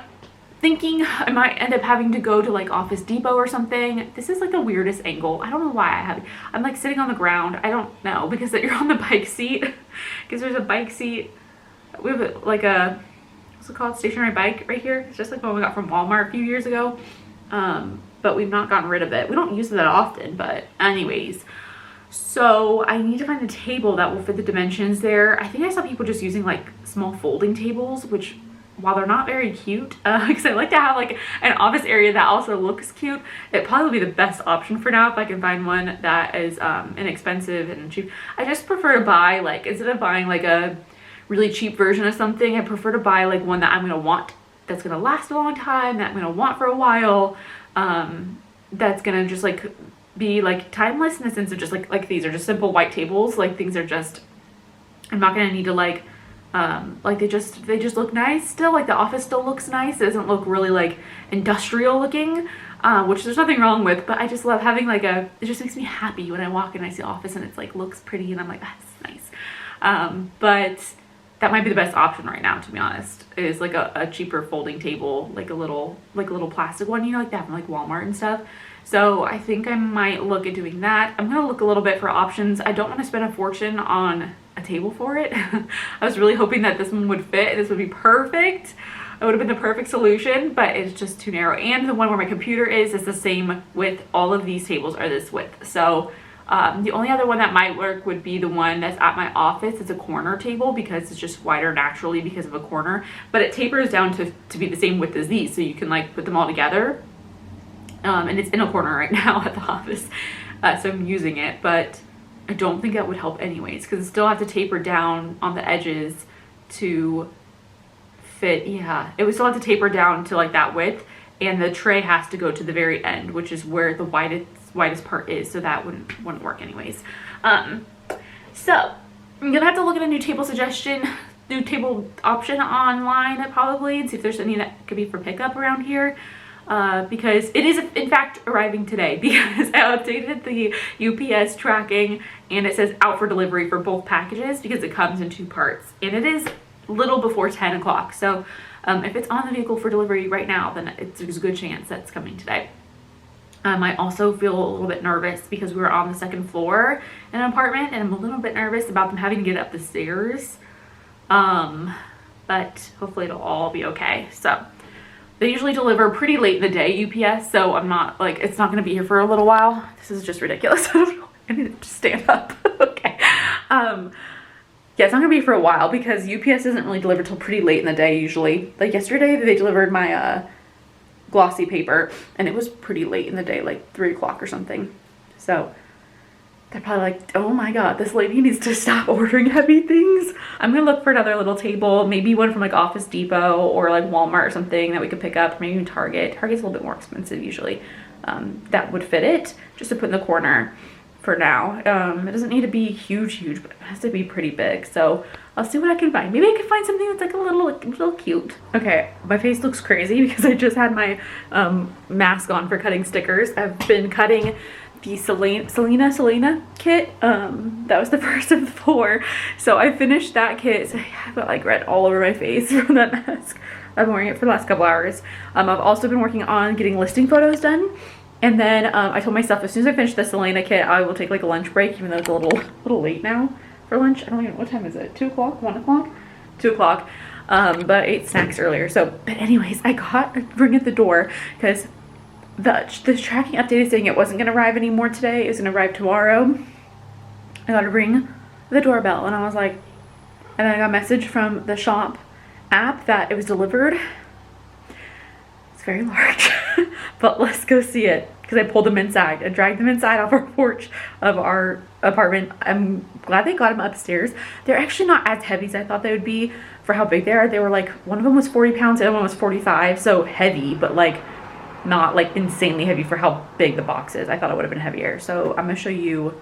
thinking I might end up having to go to like Office Depot or something. This is like the weirdest angle. I don't know why I'm like sitting on the ground. I don't know, because you're on the bike seat, because there's a bike seat. We have like a, what's it called, stationary bike right here. It's just like one we got from Walmart a few years ago. But we've not gotten rid of it. We don't use it that often, but anyways. So I need to find a table that will fit the dimensions there. I think I saw people just using like small folding tables, which while they're not very cute, because I like to have like an office area that also looks cute, it'd probably be the best option for now if I can find one that is inexpensive and cheap. I just prefer to buy, like, instead of buying like a really cheap version of something, I prefer to buy like one that I'm gonna want, that's gonna last a long time, that I'm gonna want for a while, that's gonna just like be like timeless, in the sense of just like these are just simple white tables. Like things are just, I'm not gonna need to like they just look nice still. Like the office still looks nice. It doesn't look really like industrial looking, which there's nothing wrong with, but I just love having like it just makes me happy when I walk in and I see office and it's like looks pretty and I'm like, that's nice. But that might be the best option right now, to be honest, is like a cheaper folding table, like a little plastic one, you know, like they have from like Walmart and stuff. So I think I might look at doing that. I'm gonna look a little bit for options. I don't want to spend a fortune on a table for it. I was really hoping that this one would fit. This would be perfect. It would have been the perfect solution, but it's just too narrow. And the one where my computer is the same width. All of these tables are this width. So the only other one that might work would be the one that's at my office. It's a corner table because it's just wider naturally because of a corner, but it tapers down to be the same width as these, so you can like put them all together. And it's in a corner right now at the office, so I'm using it, but I don't think that would help anyways, because I still have to taper down on the edges to fit. Yeah, it would still have to taper down to like that width, and the tray has to go to the very end, which is where the widest part is, so that wouldn't work anyways. So I'm gonna have to look at a new table option online probably, and see if there's any that could be for pickup around here. Because it is in fact arriving today, because I updated the UPS tracking and it says out for delivery for both packages, because it comes in 2 parts, and it is little before 10 o'clock. So if it's on the vehicle for delivery right now, then there's a good chance that's coming today. I also feel a little bit nervous because we were on the 2nd floor in an apartment, and I'm a little bit nervous about them having to get up the stairs. But hopefully it'll all be okay. So they usually deliver pretty late in the day, UPS, so I'm not like, it's not gonna be here for a little while. This is just ridiculous. I don't know, I need to stand up. Okay. Yeah, it's not gonna be for a while because UPS doesn't really deliver till pretty late in the day usually. Like yesterday, they delivered my glossy paper, and it was pretty late in the day, like 3 o'clock or something. So They're probably like, oh my god, this lady needs to stop ordering heavy things. I'm gonna look for another little table, maybe one from like Office Depot or like Walmart or something that we could pick up, maybe even Target. Target's a little bit more expensive usually. That would fit it, just to put in the corner for now. It doesn't need to be huge, but it has to be pretty big. So I'll see what I can find. Maybe I can find something that's like a little cute. Okay, my face looks crazy because I just had my mask on for cutting stickers. I've been cutting the Selena kit. That was the first of the 4. So I finished that kit. So I have like red all over my face from that mask. I've been wearing it for the last couple hours. I've also been working on getting listing photos done. And then I told myself as soon as I finish the Selena kit, I will take like a lunch break, even though it's a little late now for lunch. I don't even know, what time is it? 2 o'clock? 1 o'clock? 2 o'clock. But I ate snacks earlier. So, but anyways, I got a ring at the door because the tracking update is saying it wasn't going to arrive anymore today. It was going to arrive tomorrow. I got a ring the doorbell, and I was like, and then I got a message from the shop app that it was delivered. It's very large, but let's go see it because I pulled them inside. I dragged them inside off our porch of our apartment. I'm glad they got them upstairs. They're actually not as heavy as I thought they would be for how big they are. They were like, one of them was 40 pounds, the other one was 45, so heavy, but like not like insanely heavy for how big the box is. I thought it would have been heavier. So I'm gonna show you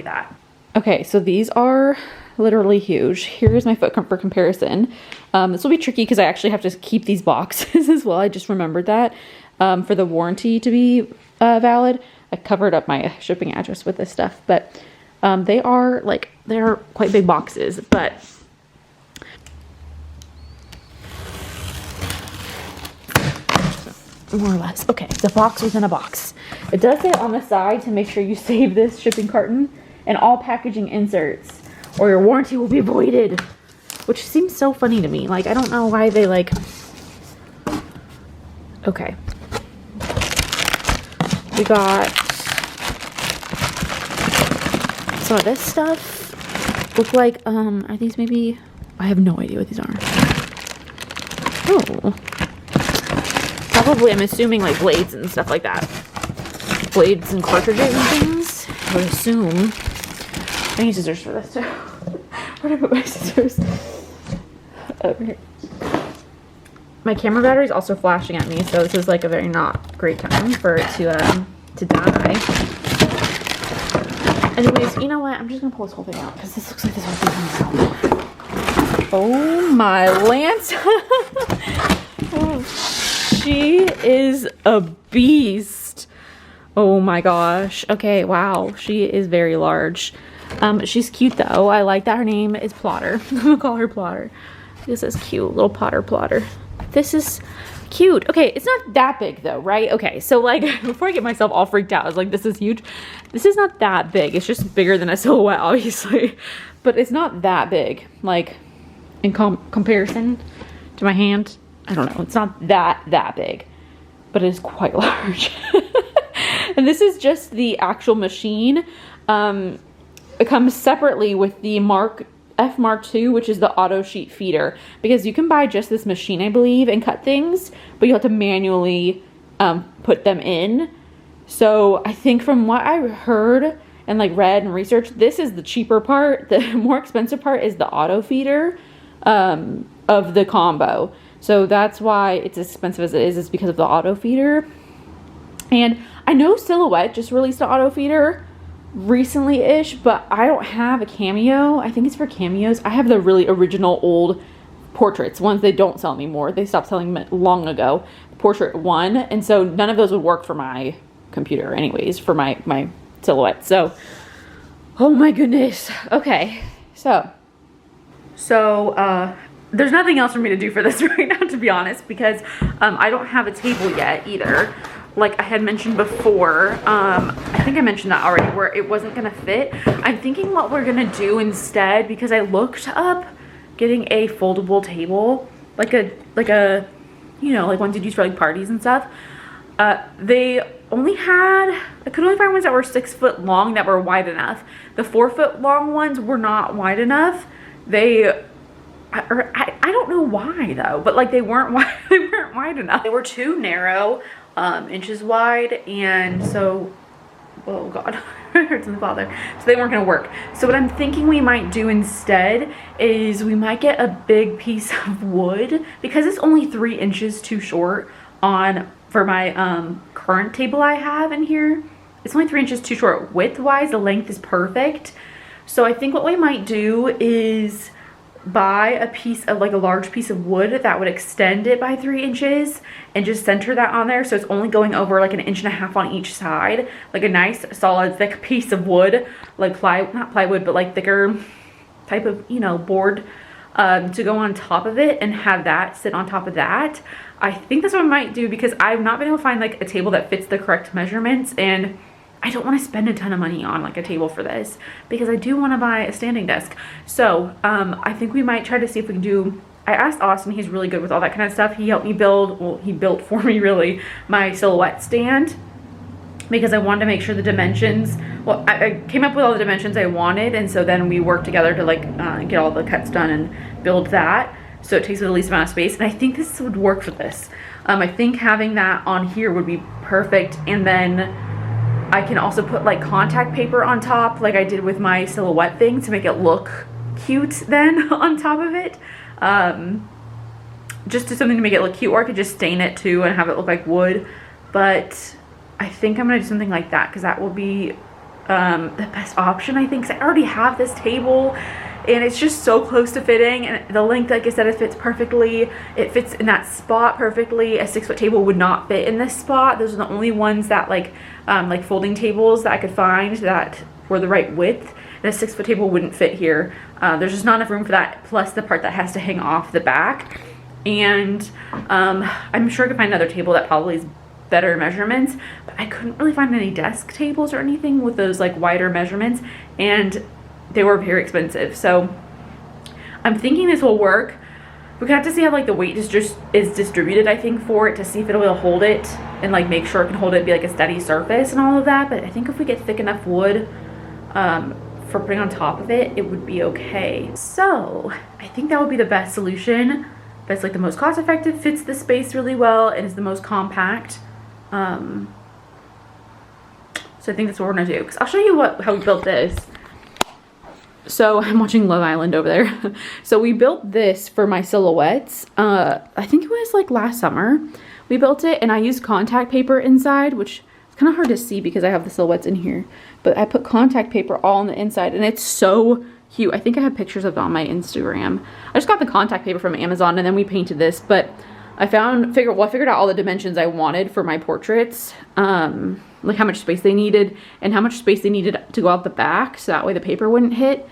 that. Okay, so these are literally huge. Here's my foot comfort comparison. This will be tricky because I actually have to keep these boxes as well. I just remembered that for the warranty to be valid. I covered up my shipping address with this stuff, but they're quite big boxes, but more or less. Okay, it's a box within a box. It does say on the side to make sure you save this shipping carton and all packaging inserts or your warranty will be voided, which seems so funny to me. Like, I don't know why they like, okay. We got some of this stuff. Look like, are these maybe, I have no idea what these are. Oh. Probably, I'm assuming like blades and stuff like that. Blades and cartridges and things. I would assume. I need scissors for this too. Where did I put my scissors? Over here. My camera battery is also flashing at me, so this is like a very not great time for it to die. Anyways, you know what? I'm just gonna pull this whole thing out because this looks like this whole thing comes out. Oh my Lance! She is a beast. Oh my gosh. Okay, wow. She is very large. She's cute though. I like that her name is Plotter. I'm gonna call her Plotter. This is cute. Little Plotter. This is cute. Okay, it's not that big though, right? Okay, so like before I get myself all freaked out, I was like, this is huge. This is not that big. It's just bigger than a silhouette, obviously. But it's not that big. Like in comparison to my hand. I don't know, it's not that big, but it is quite large. And this is just the actual machine. It comes separately with the F Mark II, which is the auto sheet feeder, because you can buy just this machine, I believe, and cut things, but you have to manually put them in. So I think from what I heard and like read and researched, this is the cheaper part. The more expensive part is the auto feeder of the combo. So that's why it's as expensive as it is because of the auto feeder. And I know Silhouette just released an auto feeder recently-ish, but I don't have a Cameo. I think it's for Cameos. I have the really original old portraits, ones they don't sell anymore. They stopped selling them long ago. Portrait 1, and so none of those would work for my computer anyways, for my Silhouette. So, oh my goodness. Okay, so there's nothing else for me to do for this right now, to be honest, because I don't have a table yet either. Like I had mentioned before, I think I mentioned that already, where it wasn't gonna fit. I'm thinking what we're gonna do instead, because I looked up getting a foldable table, like a, you know, like ones you'd use for like parties and stuff. They only had, I could only find ones that were 6 foot long that were wide enough. The 4 foot long ones were not wide enough. I don't know why though, but like they weren't wide enough. They were too narrow, inches wide, and so oh God, it hurts in the father. So they weren't gonna work. So what I'm thinking we might do instead is we might get a big piece of wood, because it's only 3 inches too short for my current table I have in here. It's only 3 inches too short. Width-wise, the length is perfect. So I think what we might do is buy a piece of, like a large piece of wood that would extend it by 3 inches and just center that on there, so it's only going over like 1.5 inches on each side, like a nice solid thick piece of wood, like not plywood, but like thicker type of, you know, board, to go on top of it and have that sit on top of that. I think that's what I might do, because I've not been able to find like a table that fits the correct measurements, and I don't want to spend a ton of money on like a table for this, because I do want to buy a standing desk. So I think we might try to see if we can do, I asked Austin, he's really good with all that kind of stuff. He helped me build, well, he built for me really, my silhouette stand, because I wanted to make sure the dimensions, well, I came up with all the dimensions I wanted, and so then we worked together to like get all the cuts done and build that, so it takes the least amount of space. And I think this would work for this. I think having that on here would be perfect, and then I can also put like contact paper on top, like I did with my silhouette thing, to make it look cute then on top of it. Just do something to make it look cute, or I could just stain it too and have it look like wood. But I think I'm gonna do something like that, because that will be the best option, I think, because I already have this table and it's just so close to fitting, and the length, like I said, it fits perfectly. It fits in that spot perfectly. A 6-foot table would not fit in this spot. Those are the only ones that like folding tables that I could find that were the right width, and a 6-foot table wouldn't fit here. There's just not enough room for that, plus the part that has to hang off the back. And I'm sure I could find another table that probably is better measurements, but I couldn't really find any desk tables or anything with those like wider measurements, and they were very expensive. So I'm thinking this will work. We have to see how like the weight is distributed, I think, for it, to see if it'll hold it and like make sure it can hold it, be like a steady surface and all of that. But I think if we get thick enough wood for putting on top of it, it would be okay. So I think that would be the best solution. That's like the most cost effective, fits the space really well, and is the most compact. So I think that's what we're gonna do, because I'll show you how we built this. So I'm watching Love Island over there. So we built this for my silhouettes. I think it was like last summer we built it, and I used contact paper inside, which is kind of hard to see because I have the silhouettes in here, but I put contact paper all on the inside, and it's so cute. I think I have pictures of it on my Instagram. I just got the contact paper from Amazon, and then we painted this, but I figured out all the dimensions I wanted for my portraits, like how much space they needed and how much space they needed to go out the back, so that way the paper wouldn't hit.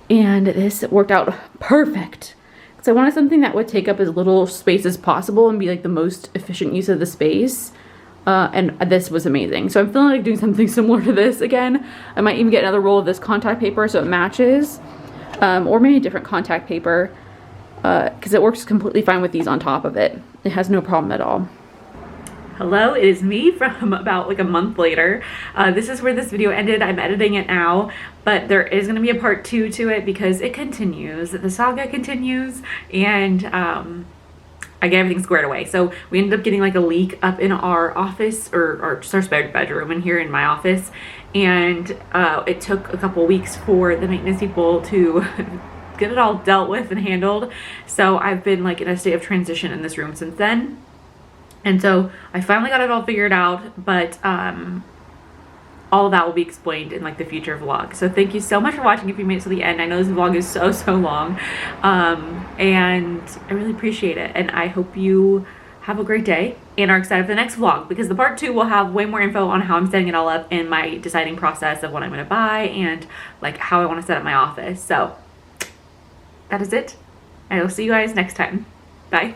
And this worked out perfect, because I wanted something that would take up as little space as possible and be like the most efficient use of the space. And this was amazing. So I'm feeling like doing something similar to this again. I might even get another roll of this contact paper so it matches, or maybe a different contact paper, because it works completely fine with these on top of it. It has no problem at all. Hello, it is me from about like a month later. This is where this video ended. I'm editing it now, but there is going to be a part 2 to it, because it continues. The saga continues, and I get everything squared away. So we ended up getting like a leak up in our office, or just our spare bedroom in here in my office, and it took a couple weeks for the maintenance people to get it all dealt with and handled. So I've been like in a state of transition in this room since then. And so I finally got it all figured out, but all of that will be explained in like the future vlog. So thank you so much for watching if you made it to the end. I know this vlog is so long, and I really appreciate it. And I hope you have a great day and are excited for the next vlog, because the part 2 will have way more info on how I'm setting it all up and my deciding process of what I'm gonna buy and like how I wanna set up my office. So that is it. I will see you guys next time. Bye.